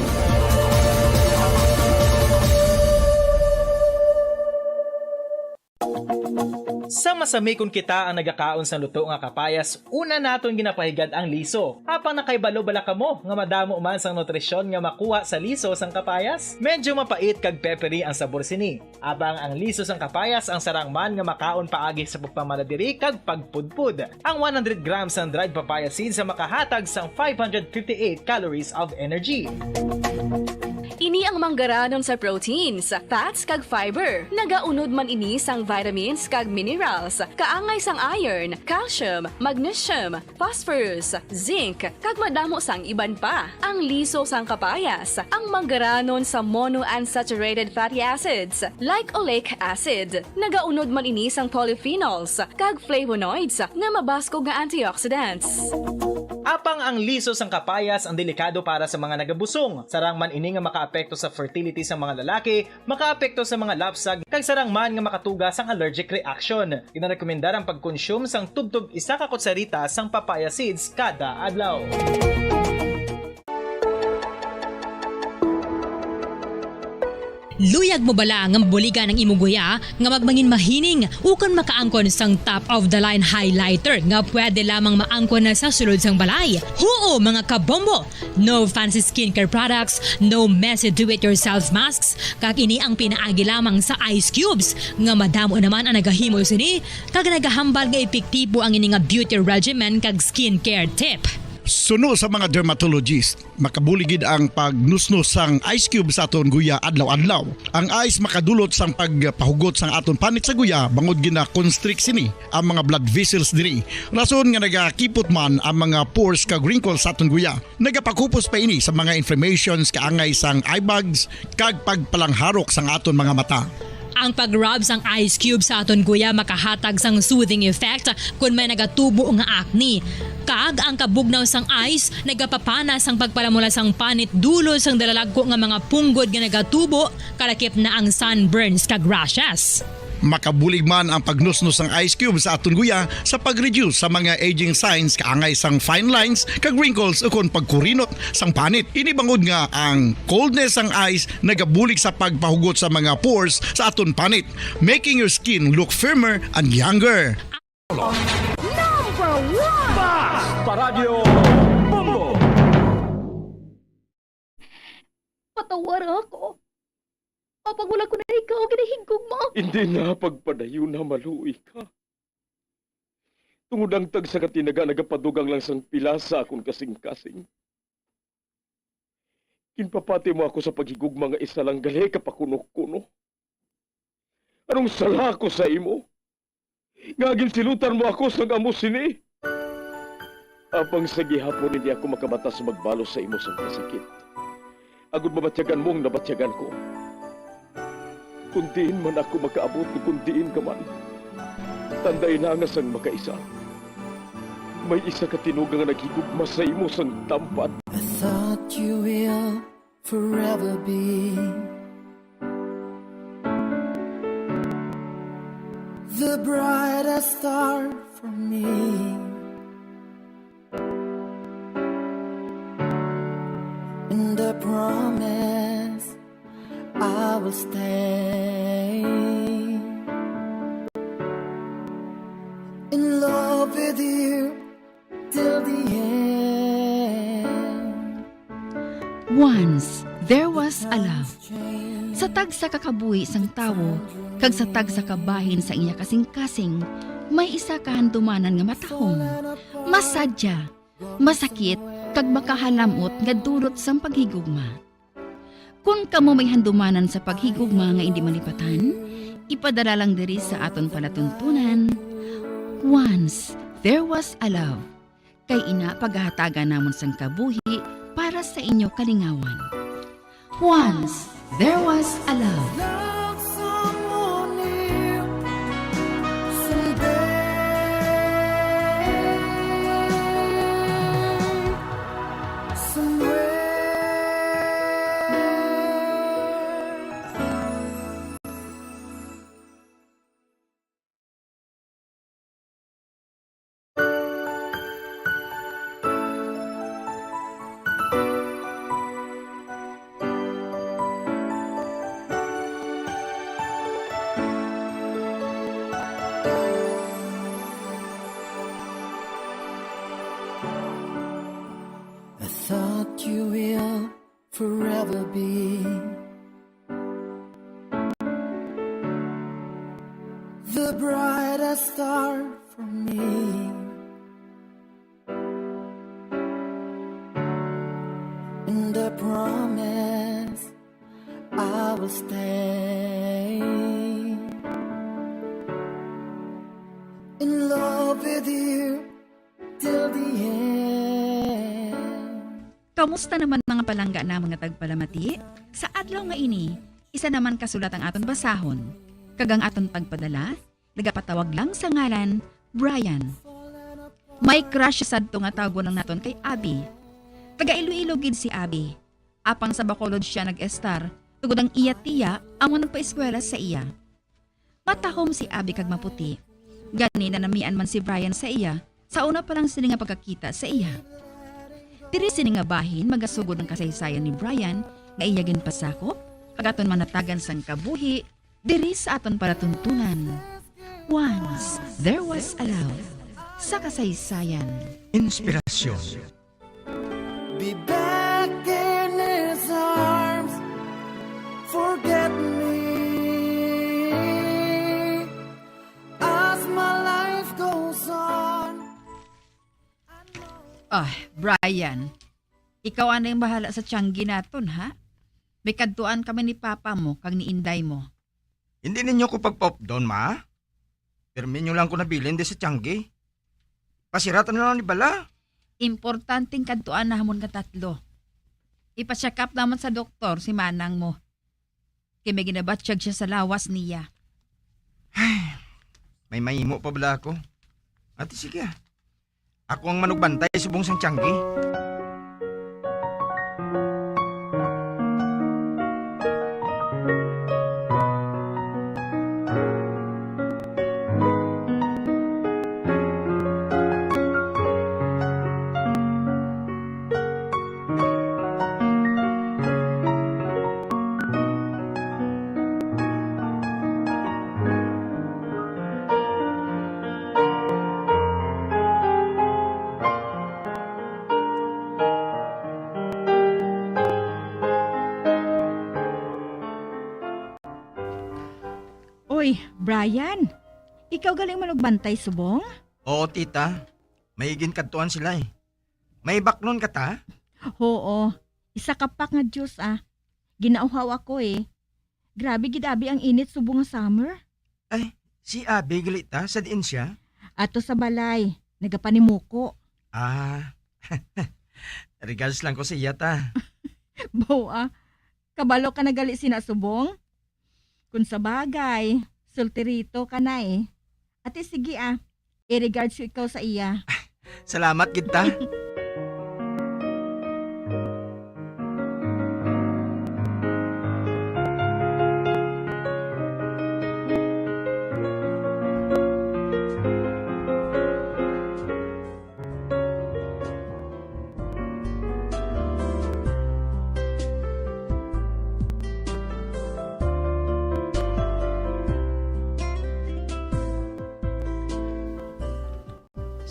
[SPEAKER 12] Sa masami kung kita ang nagakaon sa luto nga kapayas, una naton ginapahigad ang liso. Apang nakaibalo bala kamo nga madamo man sang nutrisyon nga makuha sa liso sang kapayas? Medyo mapait kag peppery ang sabor sini. Abang ang liso sang kapayas ang sarang man nga makaon paagi sa pagpamaladiri kag pagpudpud. Ang 100 grams ng dried papaya seeds sa makahatag sang 558 calories of energy.
[SPEAKER 1] Ini ang manggaranon sa proteins, fats kag fiber. Nagaunod man ini sang vitamins kag minerals, kaangay sang iron, calcium, magnesium, phosphorus, zinc, kag madamo sang iban pa. Ang liso sang kapayas, ang manggaranon sa monounsaturated fatty acids like oleic acid. Nagaunod man ini sang polyphenols kag flavonoids nga mabaskog nga antioxidants.
[SPEAKER 12] Apang ang liso sang kapayas ang delikado para sa mga nagabusong. Sarang man ini nga makaapekto sa fertility sa mga lalaki, makaapekto sa mga lapsag, kag sarang man nga makatuga sang allergic reaction. Ginarekomendar ang pagkonsume sang tubtob isa ka kutsarita sang papaya seeds kada adlaw.
[SPEAKER 16] Luyag mo bala nga mabuligan ang imong guya nga magmangin mahining ukon makaangkon sang top of the line highlighter nga pwede lamang maangkon na sa sulod sang balay. Huo mga kabombo! No fancy skincare products, no messy do-it-yourself masks, kag ini ang pinaagi lamang sa ice cubes nga madamo naman ang nagahimo sini kag nagahambal nga epektibo ang ini nga beauty regimen kag skincare tip.
[SPEAKER 17] Suno sa mga dermatologist, makabuligid ang pagnusnos sang ice cube sa aton guya adlaw-adlaw. Ang ice makadulot sang pagpahugot sang aton panit sa guya bangod gina constrict sini ang mga blood vessels diri. Rason nga nagakipot man ang mga pores kag wrinkles sa aton guya. Nagapakupos pa ini sa mga inflammations kaangay sang eye bags kag pagpalangharok sang aton mga mata.
[SPEAKER 16] Ang pag-rub sang ice cube sa aton guya makahatag sang soothing effect kung may nagatubo nga acne. Kag ang kabugnaw sang ice nagapapana sang pagpalamula sang panit dulo sang dalalagko nga mga punggod nga nagatubo kalakip na ang sunburns kag rashes.
[SPEAKER 17] Makabulig man ang pagnusnos ng ice cube sa aton guya sa pag-reduce sa mga aging signs kaangay sang fine lines kag wrinkles ukon pagkurinot sang panit. Inibangod nga ang coldness sang ice nagabulig sa pagpahugot sa mga pores sa aton panit, making your skin look firmer and younger.
[SPEAKER 11] Number 1 Basta Radio Bombo.
[SPEAKER 9] Patawar ako. Kapag wala ko na ikaw, ginahigog mo.
[SPEAKER 6] Hindi na pagpadayo na maluwi ka. Tungod ang tag sa katinaga nagapadugang lang sang pilasa akong kasing-kasing. Kinpapati mo ako sa paghigugma nga isa lang gali kapakuno-kuno. Anong sala ko sa imo? Ngagin silutan mo ako sa amo sini. Apang sa gihapon hindi ako makabatas magbalos sa imo sang kasakit. Agud mabatyagan mong nabatyagan ko. Kundiin man ako makaabot o kundiin ka man. Tanday na nga sang makaisa. May isa ka tinuga nga naghigugma sa imo sang tampat.
[SPEAKER 18] I thought you will forever be the brightest star for me. And I promise I will stay in love with you till the end.
[SPEAKER 5] Once, there was a love. Sa tag sa kakabuhi sang tawo, kag sa tag sa kabahin sa iya kasing-kasing, may isa kahandumanan nga matahong. Masadya, masakit, kag makahalamot nga dulot sang paghigugma. Kung kamo may handumanan sa paghigugma nga hindi malipatan, ipadala lang diri sa aton palatuntunan. Once, there was a love. Kay ina paghahatagan namon sang kabuhi para sa inyo kalingawan. Once, there was a love.
[SPEAKER 18] Love someone new someday. Somewhere. I thought you will forever be the brightest star for me. And I promise I will stay in love with you till the end.
[SPEAKER 5] Kamusta naman mga palangga na mga tagpalamati? Sa adlaw nga ini, isa naman kasulat ang aton basahon. Kagang aton pagpadala, nagapatawag lang sa ngalan, Brian. May crush sad to nga tawgon ng naton kay Abby. Taga Iloilo gid si Abby. Apang sa Bacolod siya nag-estar, tugod ang iya tiya, amo nagpa-eskwela sa iya. Matahom si Abby kag maputi. Gani na namian man si Brian sa iya, sa una pa lang sila nga pagkakita sa iya. Diri sini nga bahin magasugod ang kasaysayan ni Brian nga iyagin pasakop, kagaton manatagan sang kabuhi, diri sa aton palatuntunan. Once, there was a love. Sa kasaysayan.
[SPEAKER 11] Inspirasyon.
[SPEAKER 18] Be back in his arms. Forget me as my life goes on.
[SPEAKER 5] Brian, ikaw ano yung bahala sa tiyanggi naton, ha? May kadtuan kami ni Papa mo, kag ni Inday mo.
[SPEAKER 19] Hindi ninyo ko pag-pop down, ma. Permin nyo lang ko nabilin di sa tiyanggi. Pasiratan na lang ni Bala.
[SPEAKER 5] Importanteng kadtuan na hamon ka tatlo. Ipa-check up naman sa doktor si manang mo. Kaya may ginabatsyag siya sa lawas niya.
[SPEAKER 19] May mahimo pa bala ako. Ate sige. Ako ang manugbantay subong sang tiyanggi.
[SPEAKER 5] Uy, Brian, ikaw galing manugbantay subong?
[SPEAKER 19] Oo, tita. Maigin kadtuan sila eh. May baklon ka ta?
[SPEAKER 20] Oo, isa kapak nga Diyos Ginauhaw ako eh. Grabe gidabi ang init subong nga summer.
[SPEAKER 19] Ay, si Abi galita sa diin siya?
[SPEAKER 20] Ato sa balay, nagapanimuko.
[SPEAKER 19] Regals lang ko sa iya ta.
[SPEAKER 20] Bawa, kabalo ka nagali sinasubong? Kung sa bagay, sultirito ka na eh. Ate sige i-regards ko ikaw sa iya.
[SPEAKER 19] Salamat kita.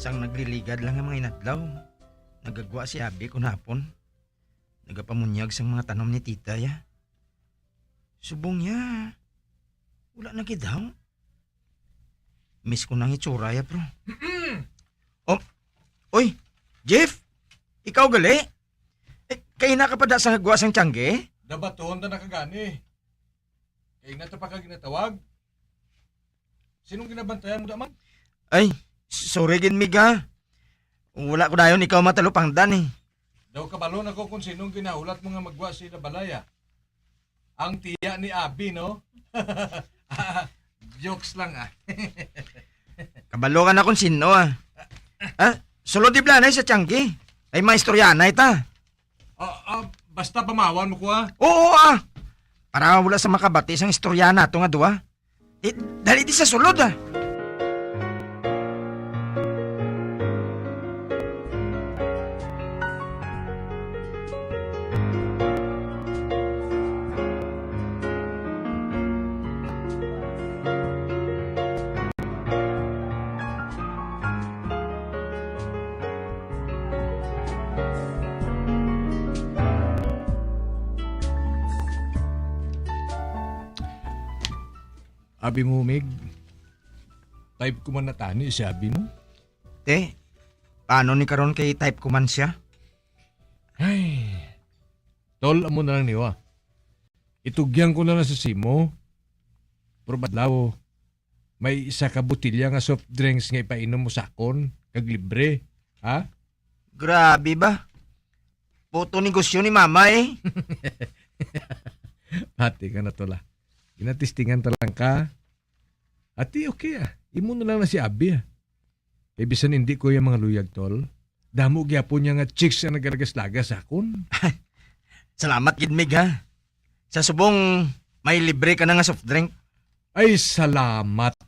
[SPEAKER 19] Sang nagliligad lang ang mga inadlaw. Nagagwa si Abi kunhapon. Nagapamunyag sang mga tanom ni tita ya. Subong ya. Wala na gidaw. Miss ko nang itsura ya bro. Oy, Jeff! Ikaw gali? Kaya na ka pa da sa nagwa sang tiyangge?
[SPEAKER 7] Dabaton na nakagani. Kaya na pa ka ginatawag. Sinong ginabantayan mo daman?
[SPEAKER 19] Ay, sorry gin miga. Wala ko dayon ikaw matalupangdan eh.
[SPEAKER 7] Daw kabalon ako kung sinong ginaulat mo nga magwa sila balaya. Ang tiya ni Abi, no? Jokes lang
[SPEAKER 19] Kabalo ka na kung sino Solo di blanay sa tiyanggi. Ay maistoryanay ta.
[SPEAKER 7] Basta pamawan mo ko
[SPEAKER 19] Oo Para wala sa makabati sang istoryana to nga duwa. Dali di sa sulod
[SPEAKER 7] Abi mo, Meg. Type ko man na tani si Abi mo.
[SPEAKER 19] Paano ni karon kay type ko man siya?
[SPEAKER 7] Ay, tol mo na lang niwa. Itugyan ko na lang sa simo. Pero badlaw, may isa ka botilya nga soft drinks nga ipainom mo sakon, kag libre. Ha?
[SPEAKER 19] Grabe ba? Puto negosyo ni mama eh.
[SPEAKER 7] Ate ka na tola. Ginatistingan talang ka. Ati, okay Imo na lang na si Abi Kaya bisan hindi ko yung mga luyag, tol. Damo gyapon niya nga chicks na nagalagas-lagas akon.
[SPEAKER 19] Salamat gid Mig Sa subong, may libre ka na nga soft drink.
[SPEAKER 7] Ay, salamat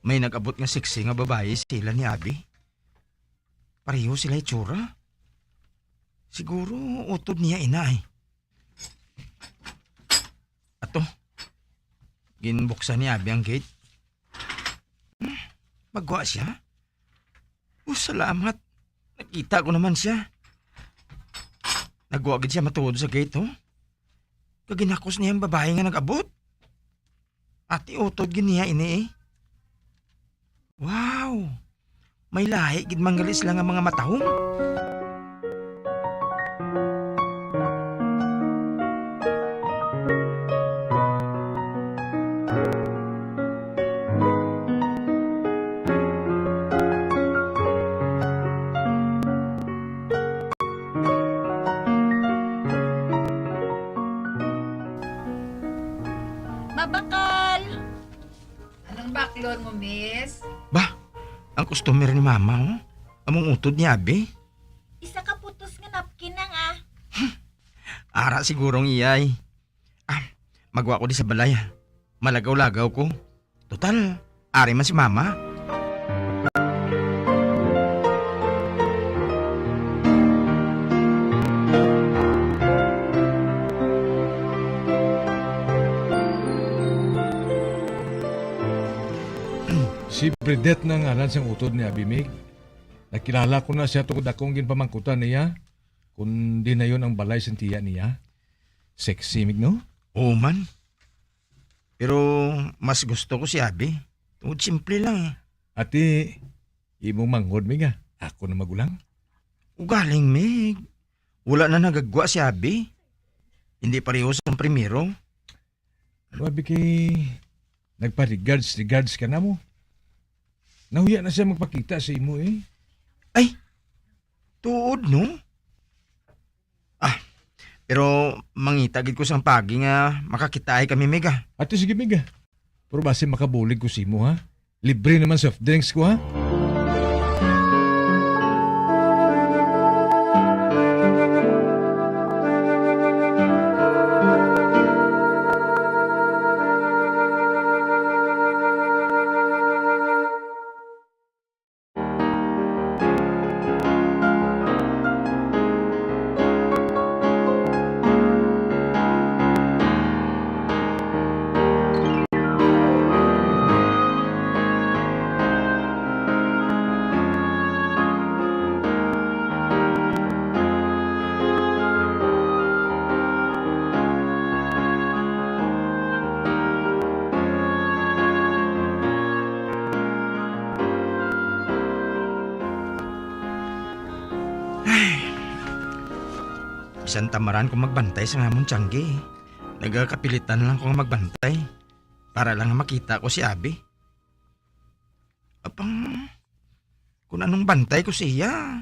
[SPEAKER 19] May nag-abot nga siksi nga babae sila ni Abi. Pareho sila itsura. Siguro utod niya ina eh. Ato, ginbuksan ni Abi ang gate. Magwa siya? Salamat. Nakita ko naman siya. Nagwagid siya matuod sa gate, oh. Kaginakos niya ang babae nga nag-abot. Ati utod ganiya ini eh. Wow! May lahi gid manggalis lang ang mga matahong.
[SPEAKER 8] Mabakal! Anong baklon mo, miss?
[SPEAKER 19] Bah, ang customer ni Mama, oh. Among utod ni Abi.
[SPEAKER 8] Isa ka putos nga napkin nang ah.
[SPEAKER 19] Ara sigurong iyay. Magwa ko di sa balay. Malagaw-lagaw ko. Total, ari man si Mama.
[SPEAKER 7] Si Predet na ngalan siyang utod ni Abimig. Nakilala ko na siya tungkol akong ginpamangkutan niya. Kundi na yun ang balay sentiya niya. Sexy, mig, no?
[SPEAKER 19] Oo man. Pero mas gusto ko si Abi. Tungkol simple lang eh.
[SPEAKER 7] Ati, imong manghod, mig, ah. Ako na magulang.
[SPEAKER 19] Ugaling, Mig. Wala na nagagwa si Abi. Hindi pareho sa primero.
[SPEAKER 7] Wabi kay nagpa-regards ka na mo. Nahuya na siya magpakita sa imo eh.
[SPEAKER 19] Ay, tuod no? Pero mangitagid ko sang pagi nga makakitaay kami, Mega.
[SPEAKER 7] Ate, sige, Mega. Pero base makabulig ko sa imo, ha? Libre naman soft drinks ko, ha?
[SPEAKER 19] Bisan tamaran kong magbantay sa ngamong tiyanggi. Nagakapilitan lang kong magbantay. Para lang makita ko si Abi. Apang, kung anong bantay ko siya.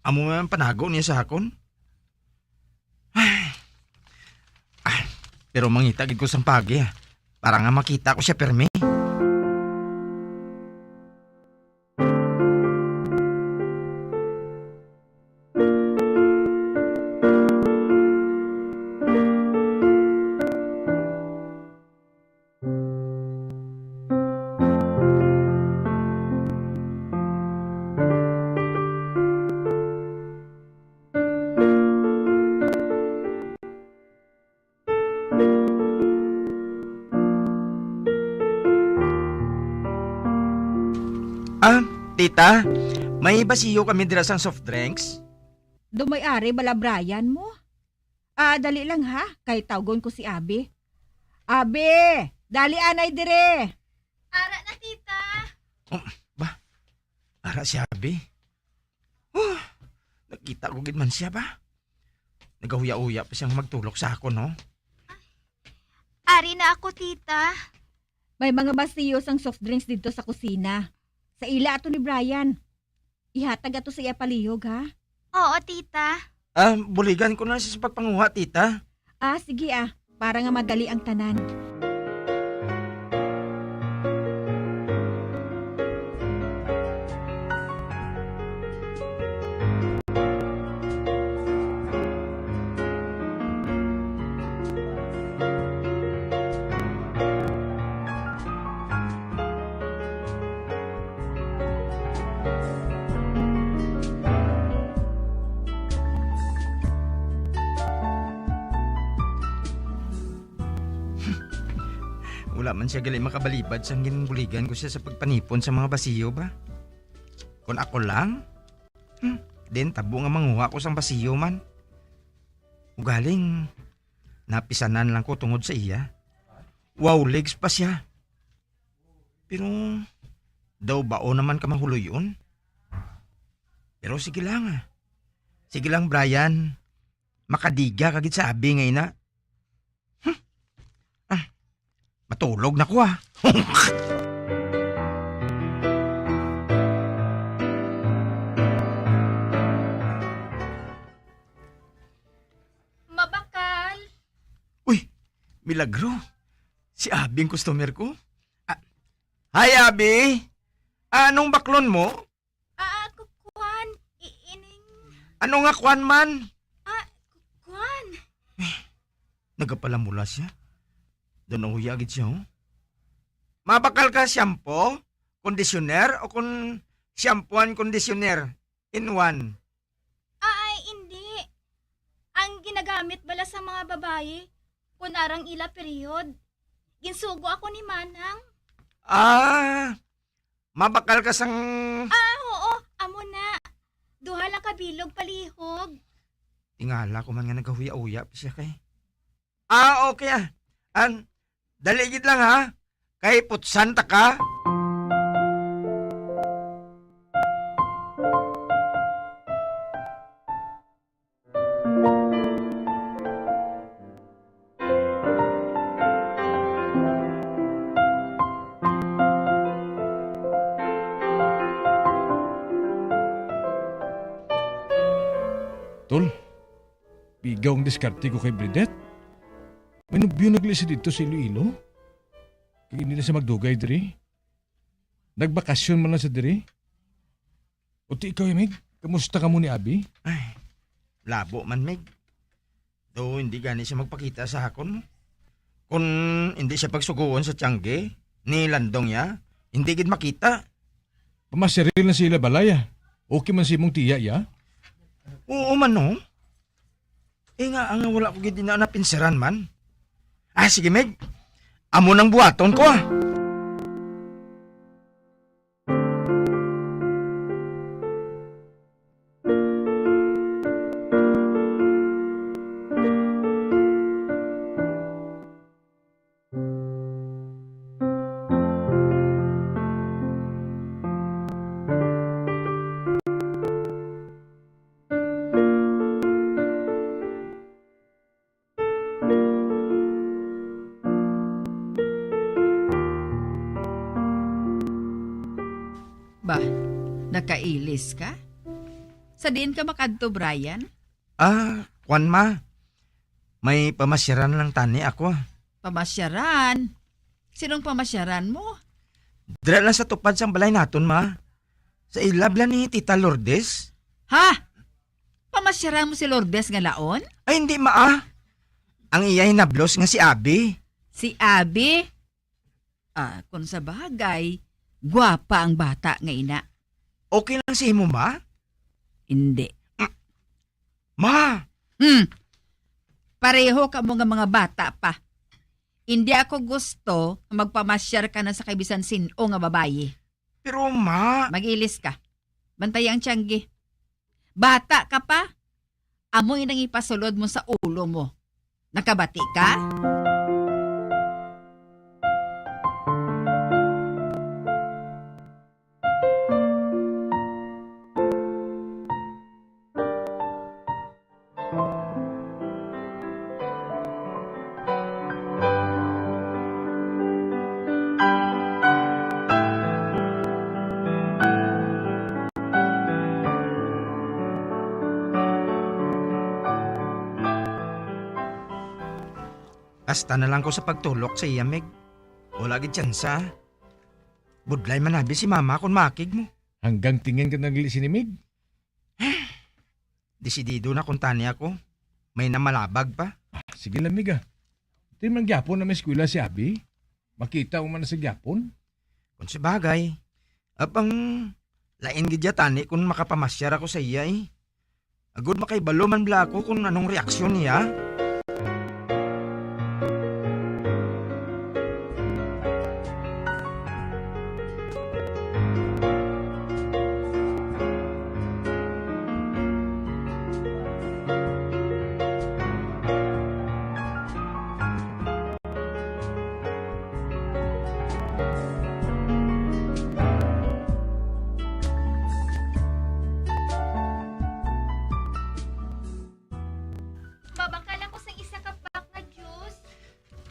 [SPEAKER 19] Amo ang panago niya sa hakon. Pero mangitagid ko sang pagi. Para nga makita ko siya permi. Tita, may basiyo kami dira sang soft drinks?
[SPEAKER 20] Dumay-ari bala Brian mo? Dali lang ha, kay tawgon ko si Abi. Abi, dali anay dire.
[SPEAKER 8] Ara na, tita.
[SPEAKER 19] Ara si Abi. Nakita ko gid man siya ba? Nagahuya-uya pa siyang magtulok sa ako, no?
[SPEAKER 8] Ari na ako, tita.
[SPEAKER 20] May mga basiyo sang soft drinks dito sa kusina. Sa ila ato ni Brian. Ihatag ato sa iya palihog, ha?
[SPEAKER 8] Oo, tita.
[SPEAKER 19] Buligan ko na siya sa pagpanguha, tita.
[SPEAKER 20] Sige para nga madali ang tanan.
[SPEAKER 19] wala man siya gali makabalibad sa ginbuligan ko siya sa pagpanipon sa mga basiyo ba? Kung ako lang, din tabo nga manguha ko sang basiyo man. Ugaling, napisanan lang ko tungod sa iya. Wow, legs pa siya. Pero, daw bao naman ka mahuloy yun? Pero sige lang ah. Sige lang, Brian. Makadiga kagit sabi ngay na. Matulog na ko ah.
[SPEAKER 9] Mabakal.
[SPEAKER 19] Uy, milagro. Si Abi ang customer ko. Hi, Abi. Anong baklon mo?
[SPEAKER 9] Kuan.
[SPEAKER 19] Ano nga kwan man?
[SPEAKER 9] Kuan.
[SPEAKER 19] Nagapalamula siya. Doon ang huyagit siya, oh. Mabakal ka shampoo, conditioner, o kung shampooan conditioner in one?
[SPEAKER 9] Ay, hindi. Ang ginagamit bala sa mga babae, kung arang ila period. Ginsugo ako ni Manang.
[SPEAKER 19] Mabakal ka sang...
[SPEAKER 9] Oo, amo na. Duha lang kabilog palihog.
[SPEAKER 19] Tingala ko man nga nagahuya-uya pa siya kay. Okay ah. Daligid lang ha. Kay putsan ta ka.
[SPEAKER 7] Tol, bigaw ang diskarte ko kay Bridette. May nubyo naglisi dito sa Iloilo. Kaya hindi na siya magdugay diri. Nagbakasyon man lang sa diri. O ti ikaw, Meg, kamusta ka mo ni Abi?
[SPEAKER 19] Ay, labo man, Meg. Though hindi gani siya magpakita sa hakon mo. Kung hindi siya pagsuguon sa tiyangge, ni landong ya, hindi gid makita.
[SPEAKER 7] Pamasiril na sila balaya. Okay man si mong tiya, ya?
[SPEAKER 19] Oo man, no? Nga, ang wala ko gid na napinsiran man. Sige, Meg. Amo nang buhaton ko, ah.
[SPEAKER 5] Ba, nakailis ka? Sa diin ka makadto, Brian?
[SPEAKER 19] Kwan ma. May pamasyaran lang tani ako.
[SPEAKER 5] Pamasyaran? Sinong pamasyaran mo?
[SPEAKER 19] Dira lang sa tupad sang balay naton, ma. Sa ilab lang ni Tita Lourdes.
[SPEAKER 5] Ha? Pamasyaran mo si Lourdes nga laon?
[SPEAKER 19] Ay, hindi, ma. Ang iya hinablos nga si Abi.
[SPEAKER 5] Si Abi? Kung sa bagay, gwapa ang bata nga ina.
[SPEAKER 19] Okay lang si mo, ma?
[SPEAKER 5] Hindi.
[SPEAKER 19] Ma!
[SPEAKER 5] Pareho ka mo nga mga bata pa. Hindi ako gusto na magpamasyar ka na sa kaibisan sino nga babae.
[SPEAKER 19] Pero ma...
[SPEAKER 5] Mag-ilis ka. Bantay ang tiyanggi. Bata ka pa? Amoy nang ipasulod mo sa ulo mo. Nakabati ka?
[SPEAKER 19] Hasta na lang ko sa pagtulok sa iya, Meg. Wala gid tsansa. Budlay manabi si mama kung makig mo.
[SPEAKER 7] Hanggang tingin ka naglisi ni Meg?
[SPEAKER 19] Desidido na kung tani ako. May namalabag pa.
[SPEAKER 7] Sige lang, Meg. Di man gyapon na may eskwela si Abi. Makita mo man na sa gyapon.
[SPEAKER 19] Kung sa bagay, apang lain gid tani kung makapamasyar ako sa iya eh. Agud makaibalo man bla ako kung anong reaksyon niya.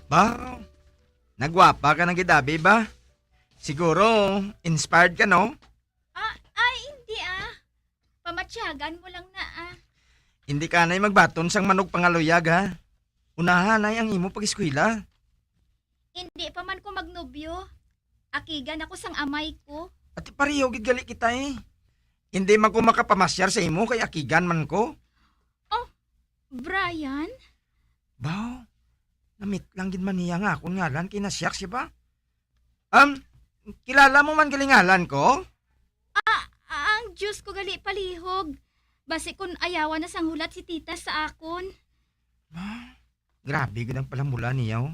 [SPEAKER 19] Ba, nagwapa ka ng gidabi ba? Siguro, inspired ka, no?
[SPEAKER 8] Ay, hindi Pamatsyagan mo lang na
[SPEAKER 19] Hindi ka na'y magbaton sang manok pangaluyag, ha? Unahan ay ang imo pag-eskwela.
[SPEAKER 8] Hindi pa man ko magnobyo. Akigan ako sang amay ko.
[SPEAKER 19] At pareho gid gali kita eh. Hindi man ko makapamasyar sa imo kay akigan man ko.
[SPEAKER 8] Brian?
[SPEAKER 19] Bao, namit lang gid man niya nga akong ngalan kinasyak siya ba? Kilala mo man galingalan ko?
[SPEAKER 8] Ang Diyos ko gali palihog. Basi kun ayawan na sang hulat si tita sa akon.
[SPEAKER 19] Grabe gid ang palamula niya.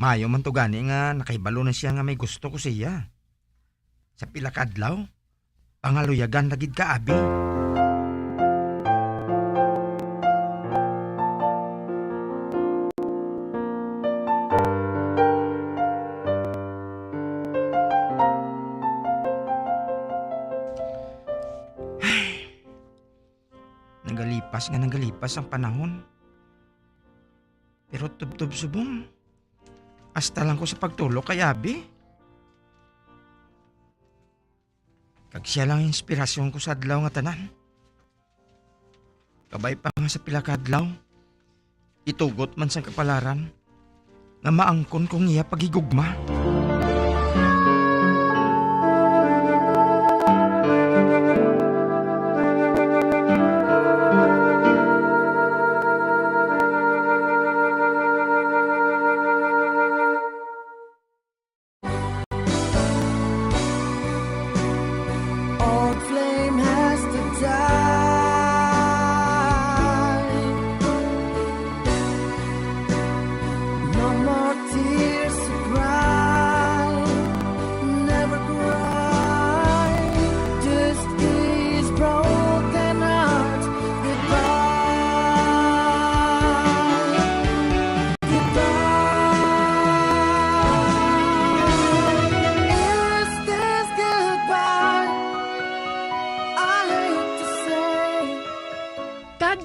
[SPEAKER 19] Mayo man to gani nga nakaibalo na siya nga may gusto ko siya. Sa pila ka adlaw, pangaluyagan lagid ka abi. Nagalipas ang panahon. Pero tubtob subong. Hasta lang ko sa pagtulog kay abi. Kag siya lang inspirasyon ko sa adlaw nga tanan. Kabay pa nga sa pila ka adlaw. Itugot man sa kapalaran nga maangkon kong iya pagigugma.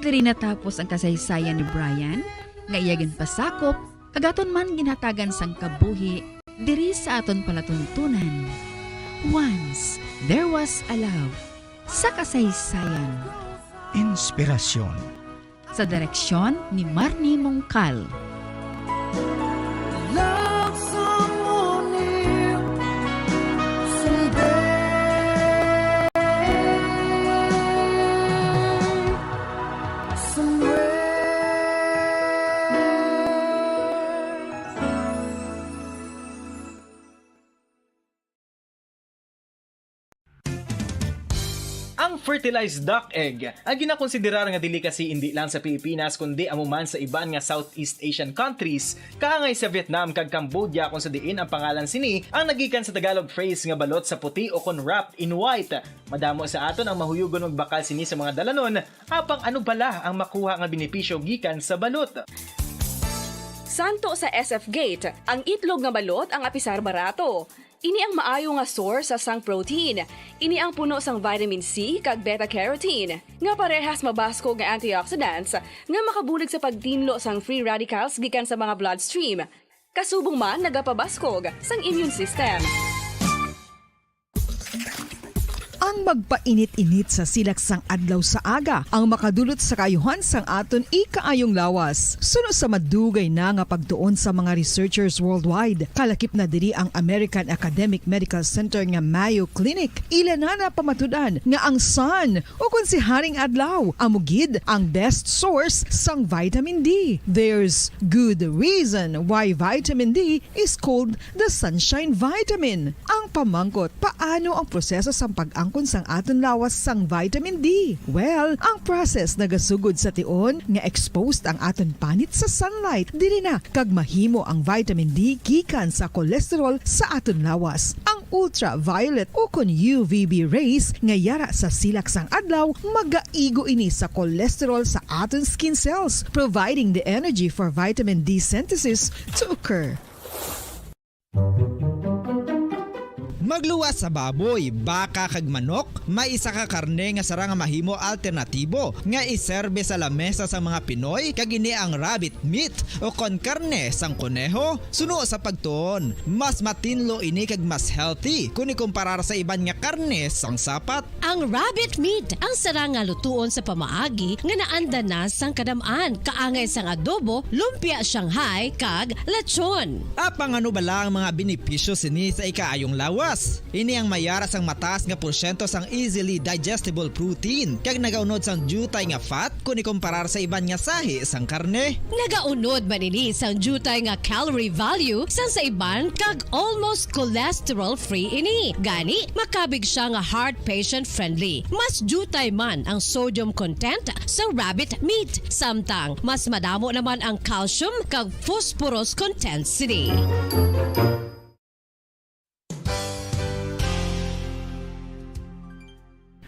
[SPEAKER 5] Diri natapos ang kasaysayan ni Brian, nga iyagan pasakop, kagaton man ginhatagan sang kabuhi, diri sa aton palatuntunan. Once, there was a love, sa kasaysayan.
[SPEAKER 19] Inspirasyon.
[SPEAKER 5] Sa direksyon ni Marnie Mongkal.
[SPEAKER 18] Love someone new someday.
[SPEAKER 12] Ang fertilized duck egg ang ginakonsiderar nga delicacy hindi lang sa Pilipinas kundi amuman sa iban nga Southeast Asian countries kaangay sa Vietnam kag Cambodia kung sa diin ang pangalan sini ang nagikan sa Tagalog phrase nga balot sa puti o kon wrapped in white. Madamo sa aton ang mahuyugon og bakal sini sa mga dalanon apang ano bala ang makuha nga benepisyo gikan sa balot.
[SPEAKER 1] Santo sa SF Gate, ang itlog nga balot ang apisar barato. Ini ang maayo nga source sa sang protein. Ini ang puno sang vitamin C kag beta-carotene. Nga parehas mabasko nga antioxidants nga makabulig sa pagtinlo sang free radicals gikan sa mga bloodstream. Kasubong man nagapabaskog sang immune system.
[SPEAKER 2] Ang magpainit-init sa silaksang adlaw sa aga ang makadulot sa kayuhan sang aton ikaayong lawas. Suno sa madugay na nga pagtuon sa mga researchers worldwide, kalakip na diri ang American Academic Medical Center nga Mayo Clinic. Ilan na pamatudan nga ang sun o kung si Haring Adlaw amugid ang best source sang vitamin D. There's good reason why vitamin D is called the sunshine vitamin. Ang pamangkot, paano ang proseso sang pag-angkon sang aton lawas sang vitamin D? Well, ang process nagasugod sa tion nga exposed ang aton panit sa sunlight dili na kag mahimo ang vitamin D gikan sa cholesterol sa aton lawas. Ang ultraviolet o kon UVB rays nga yara sa silak sang adlaw magaigo ini sa cholesterol sa aton skin cells, providing the energy for vitamin D synthesis to occur.
[SPEAKER 14] Magluwas sa baboy, baka kag manok, may isa ka karne nga sara nga mahimo alternatibo nga iserbe sa lamesa sa mga Pinoy kag ini ang rabbit meat o kon karne sang kuneho. Suno sa pagtuon, mas matinlo ini kag mas healthy kung ikumparar sa iban nga karne sang sapat.
[SPEAKER 13] Ang rabbit meat ang sara nga lutuon sa pamaagi nga naanda na sang kadamaan, kaangay sang adobo, lumpia Shanghai kag lechon.
[SPEAKER 14] Apang ano bala ang mga benepisyo sini sa ikaayong lawas? Ini ang mayara sang mataas nga porsyento sang easily digestible protein kag nagaunod sang jutay nga fat kung ikumparar sa iban nga sahi sang karne.
[SPEAKER 13] Nagaunod man ini sang jutay nga calorie value sang sa iban kag almost cholesterol free ini. Gani makabig siya nga heart patient friendly. Mas jutay man ang sodium content sa rabbit meat, samtang mas madamo naman ang calcium kag phosphorus content sini.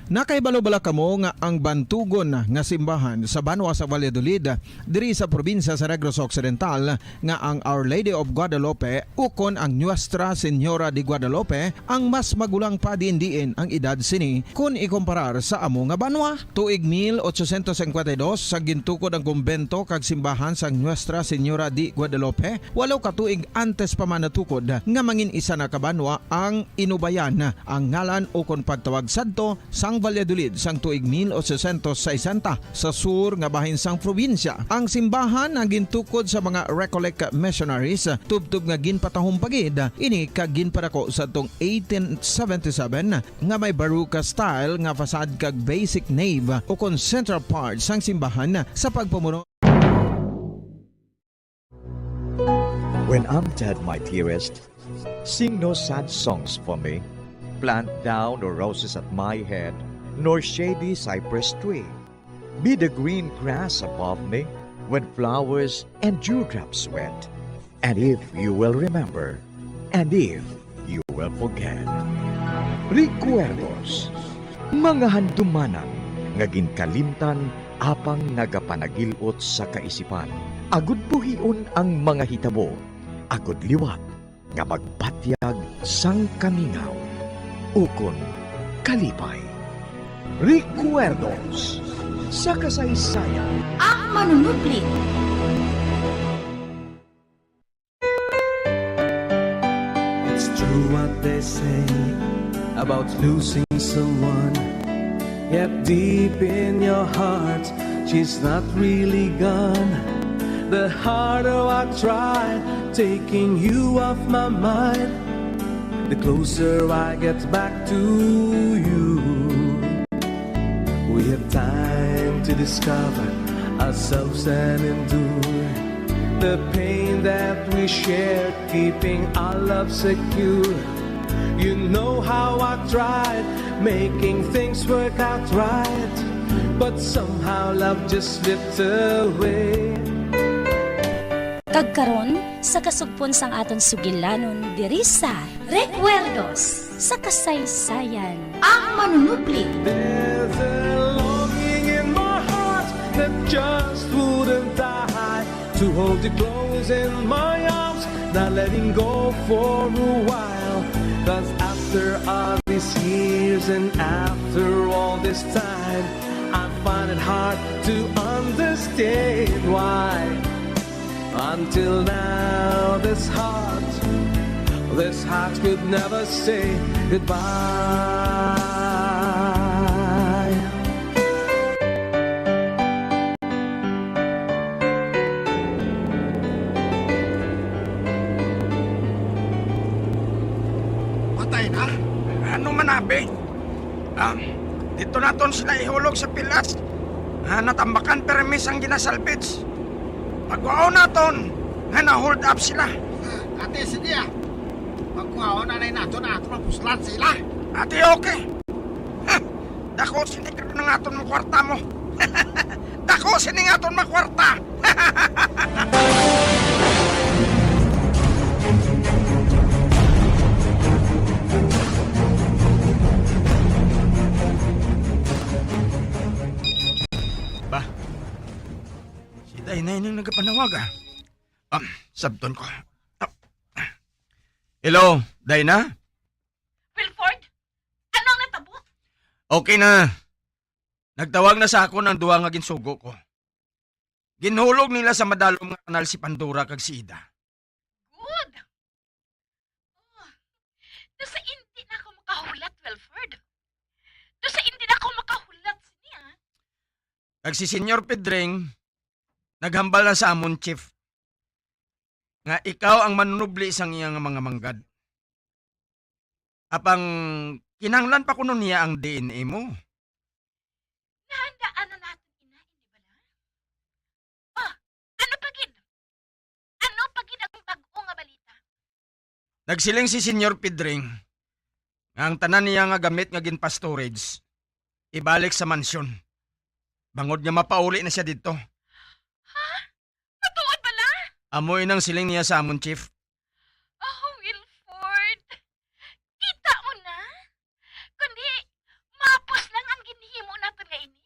[SPEAKER 3] Nakaibalo-bala kamo nga ang bantugon nga simbahan sa Banwa sa Valladolid diri sa probinsya sa Negros Occidental nga ang Our Lady of Guadalupe ukon ang Nuestra Señora de Guadalupe ang mas magulang pa diin ang edad sini kung ikumparar sa amo nga banwa. Tuig 1852 sa gintukod ang kumbento kag simbahan sang Nuestra Señora de Guadalupe, walo ka tuig antes pa man natukod nga mangin isa na kabanwa ang inubayan ang ngalan ukon pagtawag sadto sang Valladolid sang tuig 1860 sa sur nga bahin sang probinsya. Ang simbahan ang gintukod sa mga Recollect missionaries tubtub nga ginpatahong pagid ini kag ginpadako sa tong 1877 nga may baroque style nga fasad kag basic nave o kon central part sang simbahan sa pagpamuno.
[SPEAKER 21] When I'm dead, my dearest, sing no sad songs for me. Plant down no roses at my head, nor shady cypress tree. Be the green grass above me when flowers and dewdrops wet. And if you will remember, and if you will forget. Recuerdos, mga handumanan, nga ginkalimtan apang nagapanagilot sa kaisipan. Agud buhion ang mga hitabo, agud liwat, nga magpatyag sang kamingaw. Ukon kalipay. Recuerdos sa kasaysayan.
[SPEAKER 9] Ang manunubli.
[SPEAKER 22] It's true what they say about losing someone, yet deep in your heart she's not really gone. The harder I try taking you off my mind, the closer I get back to you. We have time to discover ourselves and endure the pain that we share, keeping our love secure. You know how I tried making things work out right, but somehow love just slipped away.
[SPEAKER 23] Kagkaron sa kasugpon sang aton sugilanon diri sa Recuerdos sa kasaysayan.
[SPEAKER 9] Ang manunubli.
[SPEAKER 22] There's a longing in my heart that just wouldn't die, to hold you close in my arms, not letting go for a while. 'Cause after all these years and after all this time, I find it hard to understand why until now this heart could never say goodbye.
[SPEAKER 19] Patay na? Ano manabi? Dito naton sila ihulog sa pilas. Natambakan permis ang ginasalvage. Pagwao naton, na-hold up sila.
[SPEAKER 24] Ate, sige ah. Pagwao na nato na ato mapuslan sila.
[SPEAKER 19] Ate, okay. Dako sinig ng aton mo kwarta mo. Dako sinig aton mo kwarta. Ba? Si Dainay nang nagapanawag ah. Sabton ko. Hello, Dayna?
[SPEAKER 9] Wilford, ano ang natabo?
[SPEAKER 19] Okay na. Nagtawag na sa ako ng duwa nga ginsugo ko. Ginhulog nila sa madalom nga kanal si Pandora kag si Ida.
[SPEAKER 9] Good. Oh, nasa hindi na ako makahulat, Wilford. Nasa hindi na ako makahulat siya.
[SPEAKER 19] Kag si Senyor Pedring, naghambal na sa amon, Chief. Nga ikaw ang manunubli sang iyang mga manggad. Apang kinanglan pa kuno niya ang DNA mo.
[SPEAKER 9] Nahandaan na natin ina, hindi ba na? Oh, ano pagid? Ano pagid ang bago nga balita?
[SPEAKER 19] Nagsiling si Senyor Pedring nga ang tanan niya nga gamit nga ginpa-storage ibalik sa mansyon. Bangod nga mapauli na siya dito.
[SPEAKER 9] Ha? Matuod bala?
[SPEAKER 19] Amoy nang siling niya sa amon, Chief.
[SPEAKER 9] Oh, Wilford. Kita mo na? Kundi, mapos lang ang ginhimo natin nga ini.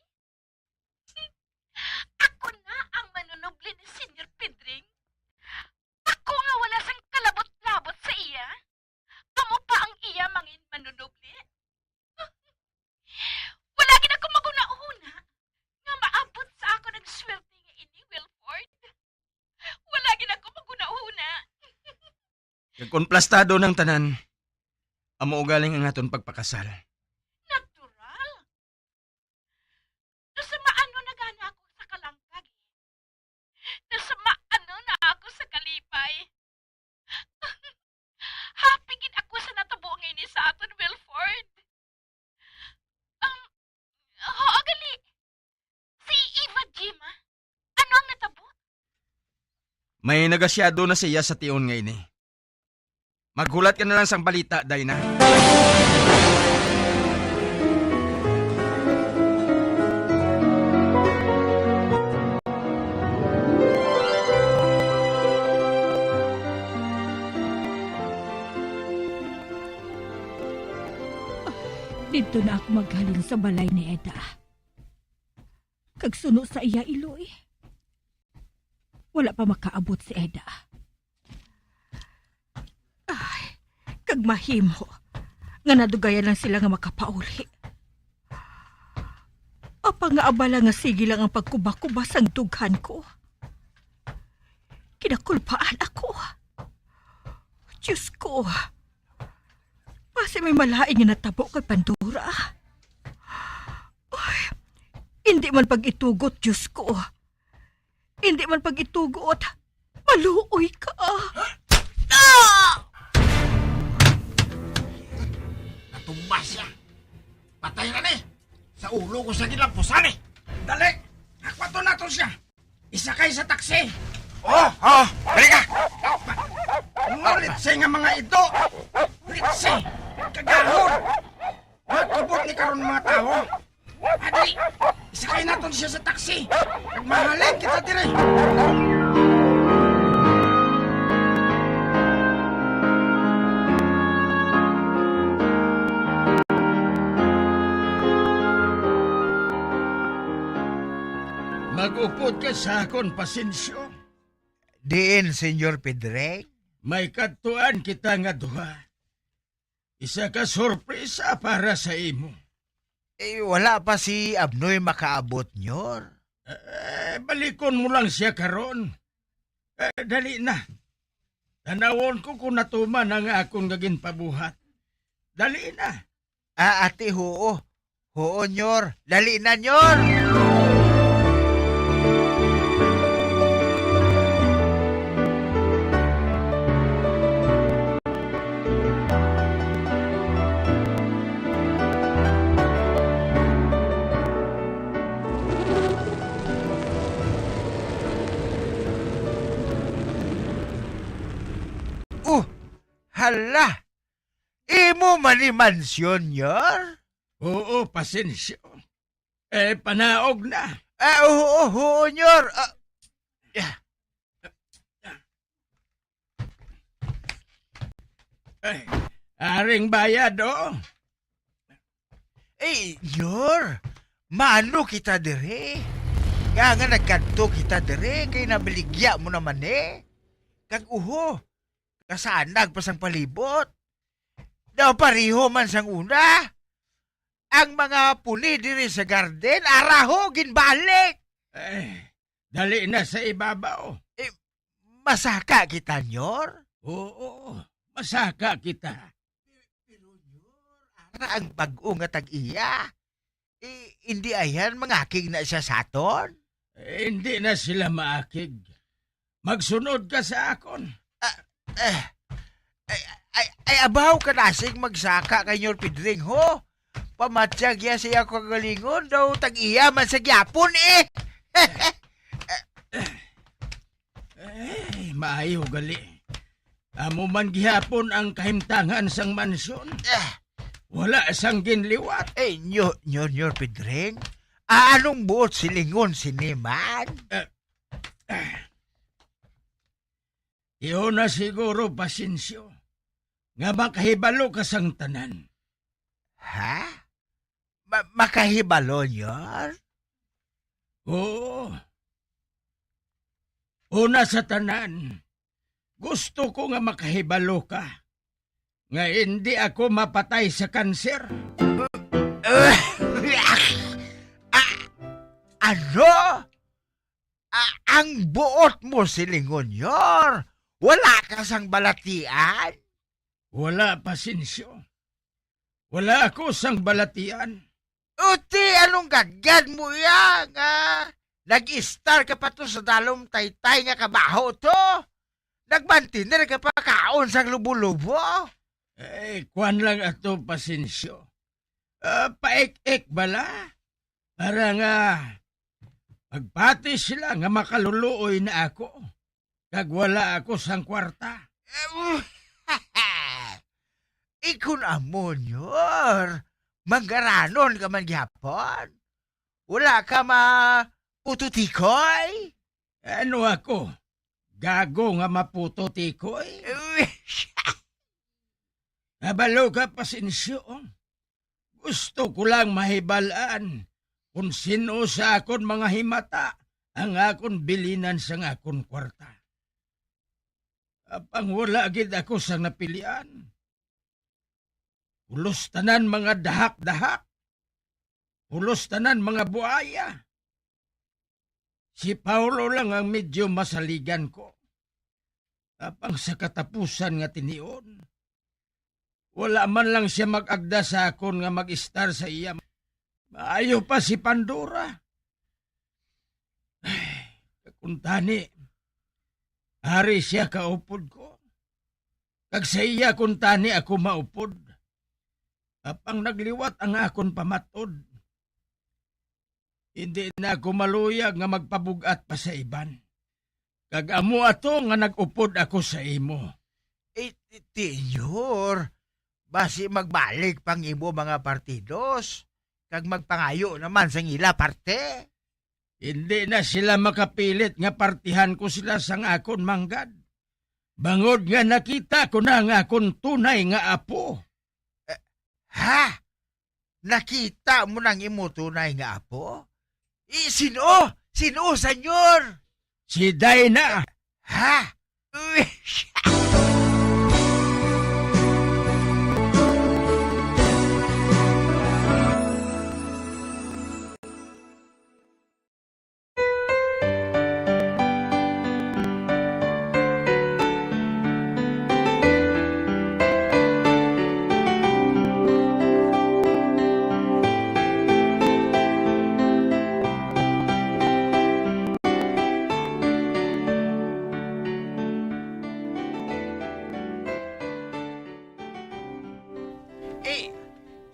[SPEAKER 9] Ako na ang manunubli ni Senyor Pedring. Ako nga wala sang kalabot-labot sa iya. Amo pa ang iya mangin manunubli. Wala gid ako maguna-una nga maabot sa ako ng swerte nga ini, Wilford. Wala gid ako maguna-una.
[SPEAKER 19] Kag kung plastado ng tanan, amo ugaling ang aton pagpakasal.
[SPEAKER 9] Natural. Nasa maano na gana ako sa kalangkag. Nasa maano na ako sa kalipay. Happy gid ako sa natabo ngayon sa aton, Wilford. Oo, gali. Si Eva Jima, ano ang natabo?
[SPEAKER 19] May nagasyado na siya sa tiyon ngayon eh. Maghulat ka na lang sang balita, Dayna.
[SPEAKER 20] Dito na ako maghalin sa balay ni Eda. Kagsuno sa iya, Iloy. Wala pa makaabot si Eda. Ay, kag mahimo. Nga nadugayan lang sila nga makapauli. Apa nga abala nga sige lang ang pagkuba-kuba sang dughan ko. Kinakulpaan ako. Diyos ko. Kasi may malaing nga natabo kay Pandora. Ay, hindi man pag-itugot, Diyos ko. Hindi man pag-itugot. Maluoy ka.
[SPEAKER 24] Natumbas siya. Patay na ni. Sa ulo ko sa gilampusan eh. Dali. Akwato na to siya. Isakay sa taksi. Oh, dali ka. Litsi nga mga ito. Litsi. Kagahon. Magkabot ni karon mga tao. Dali. Isakay na to siya sa taksi. Magmahalin kita dire.
[SPEAKER 6] Mag-upod ka sa akon, Pasensyo.
[SPEAKER 24] Diin, Senyor Pedring.
[SPEAKER 6] May katuan kita nga duha. Isa ka sorpresa para sa imo.
[SPEAKER 24] Wala pa si Abnoy makaabot, Nyor.
[SPEAKER 6] Balikon mo lang siya karon. Dali na. Tanawon ko kung natuman ang akong gagin pabuhat. Dali na.
[SPEAKER 24] Ate, hoo. Hoo, Nyor. Dali na, Nyor. Hala! Imo man ni mansyon, Nyor?
[SPEAKER 6] Oo, Pasensyo. Panaog na.
[SPEAKER 24] Oo, Nyor.
[SPEAKER 6] Aring bayad, oh.
[SPEAKER 24] Nyor, maano kita dire? Nga nagkanto kita dire, kay nabiligya mo naman eh. Kag uho, kasanag pa sang palibot. Daw pariho man sang una. Ang mga puni diri sa garden, araho, ginbalik.
[SPEAKER 19] Dali na sa ibabaw.
[SPEAKER 24] Masaka kita, Nyor?
[SPEAKER 19] Oo, masaka kita.
[SPEAKER 24] Ara ang bag-o nga tag-iya. Hindi ayan mangakig na siya sa aton?
[SPEAKER 19] Hindi na sila maakig. Magsunod ka sa akon.
[SPEAKER 24] Ay abaw ka nasig magsaka kay Nyor Pedring, ho? Pamatsyag ya siya kagalingon daw tag-iya man sa gyapon
[SPEAKER 19] Maayo gali. Amo man gihapon ang kahimtangan sang mansyon. Wala sang ginliwat.
[SPEAKER 24] Nyor Pedring? Anong buot silingon siniman?
[SPEAKER 19] Iyo na siguro pasensyo. Nga makahibalo ka sang tanan.
[SPEAKER 24] Ha? Makahibalo, Nyor?
[SPEAKER 19] Oo. Una sa tanan, gusto ko nga makahibalo ka. Nga hindi ako mapatay sa kanser.
[SPEAKER 24] Ano? Ang buot mo silingon, Nyor? Wala ka sang balatian?
[SPEAKER 19] Wala pasensyo. Wala ako sang balatian.
[SPEAKER 24] Uti, anong gadgad mo yan, Nag-star ka pa to sa dalom taytay nga kabaho to? Nagbantiner ka pa kaon sang lubo-lubo?
[SPEAKER 19] Kwan lang ato pasensyo. Paik-ik bala? Para nga magpati sila nga makaluluoy na ako. Kag wala ako sang kwarta.
[SPEAKER 24] Ikun amon, Nyor. Manggaranon ka man gyapon. Wala ka pututikoy?
[SPEAKER 19] Ano ako? Gago nga mapututikoy? Nabalo ka pasensyo. Gusto ko lang mahibalaan kung sino sa akon mga himata ang akon bilinan sa akon kwarta. Apang wala gid ako sa napilian. Ulos tanan mga dahak-dahak. Ulos tanan mga buaya. Si Paulo lang ang medyo masaligan ko. Apang sa katapusan nga tinion. Wala man lang siya mag-agda sa akon nga mag-star sa iya. Maayo pa si Pandora. Kuntani, hari siya kaupod ko. Kag sa iya kuntani ako maupod. Apang nagliwat ang akon pamatod. Hindi na ako maluyag nga magpabugat pa sa iban. Kag amo ato nga nagupod ako sa imo.
[SPEAKER 24] Tinyor, basi magbalik pang imo mga partidos. Kag magpangayo naman sa ila parte.
[SPEAKER 19] Hindi na sila makapilit nga partihan ko sila sang akon manggad. Bangod nga nakita ko na nga akon tunay nga apo.
[SPEAKER 24] Ha? Nakita mo nang imo tunay nga apo? Sino? Sino, senyor?
[SPEAKER 19] Si Dayna.
[SPEAKER 24] Ha?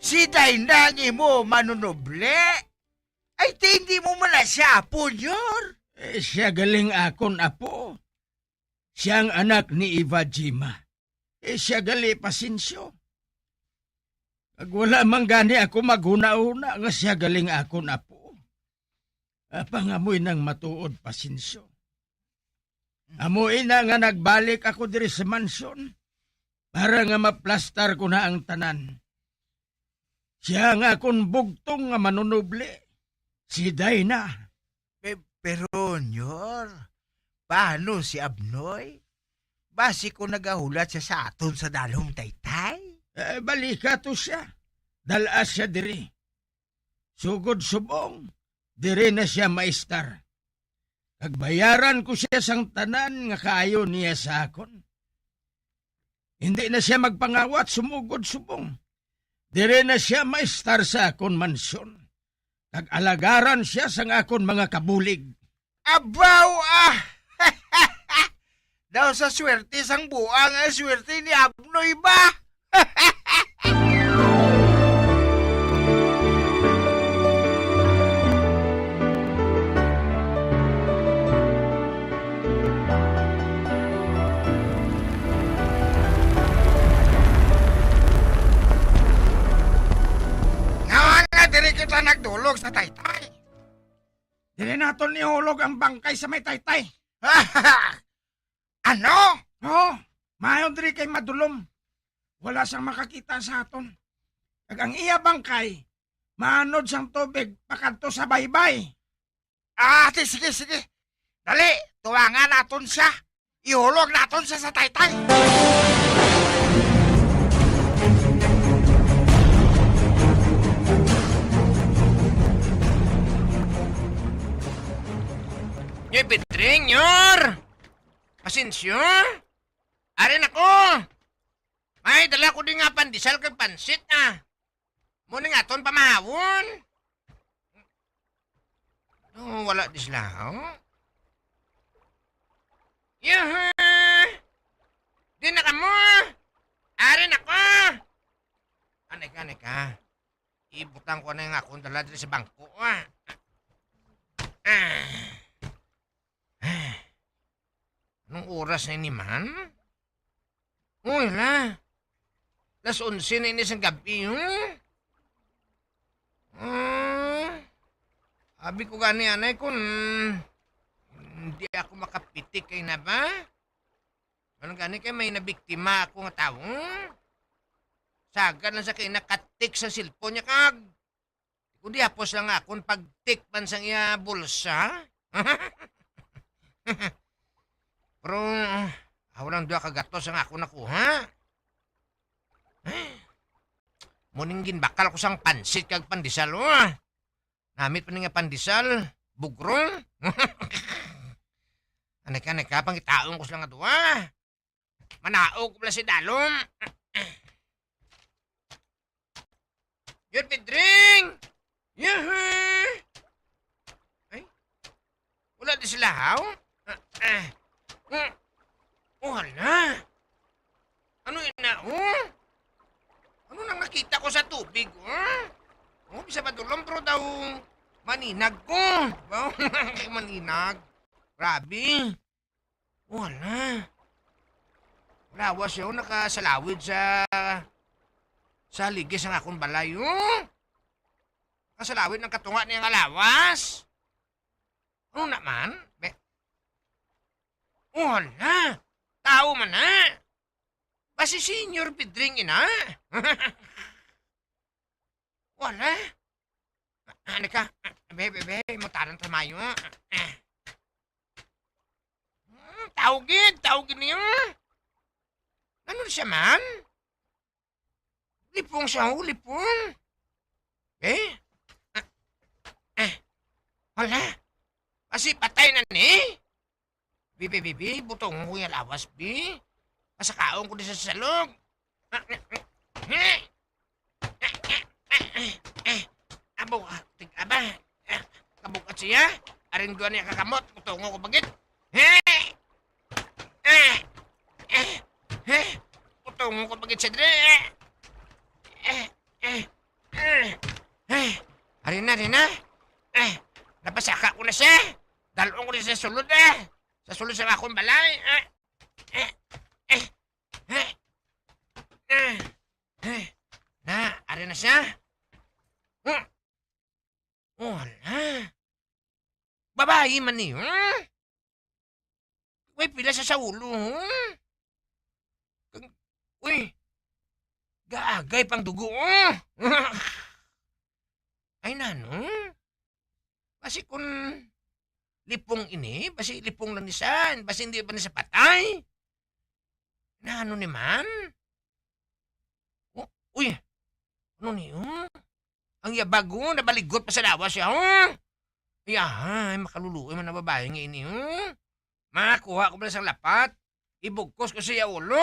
[SPEAKER 24] Si Dayna ang imo manunoble? Ay, hindi mo man na siya apo, Nyor?
[SPEAKER 19] Siya galing akon apo. Siyang anak ni Iva Jima. Siya gali pasensyo. Pag wala man gani ako maghuna-una nga siya galing akon apo. Pangamoy nang matuod pasensyo. Amoy na nga nagbalik ako diri sa mansyon para nga maplastar ko na ang tanan. Siya nga akong bugtong nga manunuble, si Dayna.
[SPEAKER 24] Pero, Nyor, paano si Abnoy? Basi ko nagahulat siya sa aton sa dalong taytay? Balika to siya. Dalas siya diri. Sugod subong, diri na siya maistar. Kagbayaran ko siya sang tanan nga kaayo niya sa akon. Hindi na siya magpangawat sumugod subong. Diri na siya maistar sa akon mansyon. Kag-alagaran siya sang akon mga kabulig. Abaw ah! Daw sa swerte sang buang swerte ni Abnoy ba? Kita nagdulog sa taytay. Dili naton nihulog ang bangkay sa may taytay. Ano? Oo, mayon diri kay madulom. Wala sang makakita sa aton. Kag ang iya bangkay, manod sang tubig pakadto sa baybay. Sige. Dali, tuwangan naton siya. Ihulog naton siya sa taytay. Nyoy Pedring, nyor! Pasensyo? Arin ako! May dala ko din nga pandisal kag pansit ah. Muna nga ton pamahawon. Wala dislaw. Yuhu! Di na ka mo! Arin ako! Anay ka. Ibutang ko na yung akong dala dito sa bangko ah. Anong oras na ini man? Uy la. 11:00 na ini sa gabi, Abi ko gani anay kung hindi ako makapitik kay na ba? Anong gani kay may nabiktima ako nga tao? Sagad lang sa kay nakatik sa silpon niya kag. Kundi hapos lang akong pagtik man sa iya bulsa. Pero, walang doa kagatos ang ako nakuha. Muninggin bakal ko sang pansit kag pandisal, Namit pa nga pandisal, bugrong. Anay ka, pangitaon ko sila nga doa. Manaog ko pala si Dalom. Yun, Pedring! Yuhu! Ay, wala di sila, haw? Wala. Ano yun na, Ano nang nakita ko sa tubig, bisa ba dulong, pero daw maninag ko. Maninag. Grabe. Wala. Lawas yun, nakasalawid sa ligis ng akong balay, Nakasalawid ng katunga niyang alawas. Ano naman? Wala. Tao man na. Basi Senior Pedring ina. Wala. Ano ka? Bebe, mutaran tamayo. Tawagin niyo. Ano siya man? Lipong siya, lipong. Wala. Kasi patay na ni. Bibi, butong ko yung lawas, bi. Masakaon ko din sa salog. Aba, kabukat siya. Arin doon niya kakamot, butong ko bagit. Butong ko bagit siya dre. Arin na. Napasaka ko na siya. Dalong ko din sa sulod Sa sulod sa akong balay. Ari na siya. Wala. Babae man niyo. Uy, pila siya sa ulo. Uy, gaagay pang dugo. Ay, nano? Kasi kung lipong ini, basi lipong lang nisan, basi hindi ba nisa patay? Na ano naman? Oh,
[SPEAKER 4] Uy, ano niyo? Ang yabago, nabaligot pa sa lawas siya, Ay, makaluluoy man na babae nga ini, Makakuha ko pala sang lapat. Ibugkos ko siya ulo.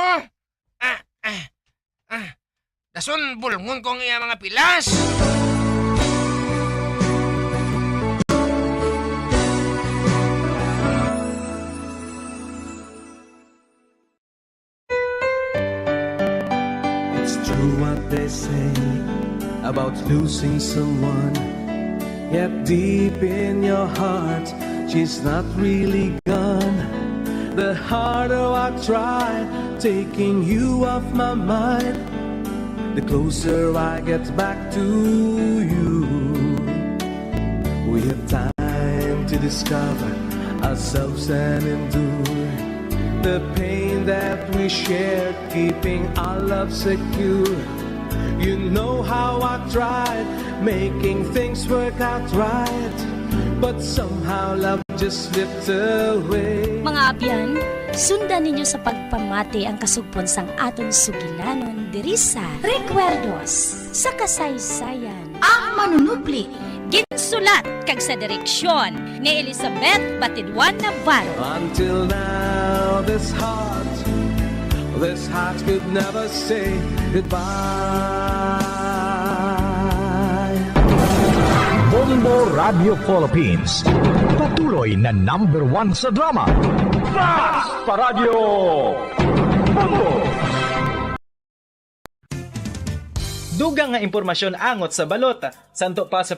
[SPEAKER 4] Dason bulngon ko ang iya mga pilas.
[SPEAKER 22] It's true what they say about losing someone. Yet deep in your heart, she's not really gone. The harder I try taking you off my mind, the closer I get back to you. We have time to discover ourselves and endure the pain that we shared, keeping our love secure. You know how I tried making things work out right, but somehow love just slipped away.
[SPEAKER 23] Mga abyan, sundan ninyo sa pagpamati ang kasugpon sang aton sugilanon diri sa Recuerdos sa kasaysayan. Ang manunupli ginsulat kag sa direksyon ni Elizabeth Batidwan Navarro.
[SPEAKER 22] Until now, this heart could never say goodbye.
[SPEAKER 11] Bombo Radio Philippines. Patuloy na #1 sa drama. Fast Paradyo Bombo!
[SPEAKER 12] Dugang nga impormasyon angot sa balota. Santo pa sa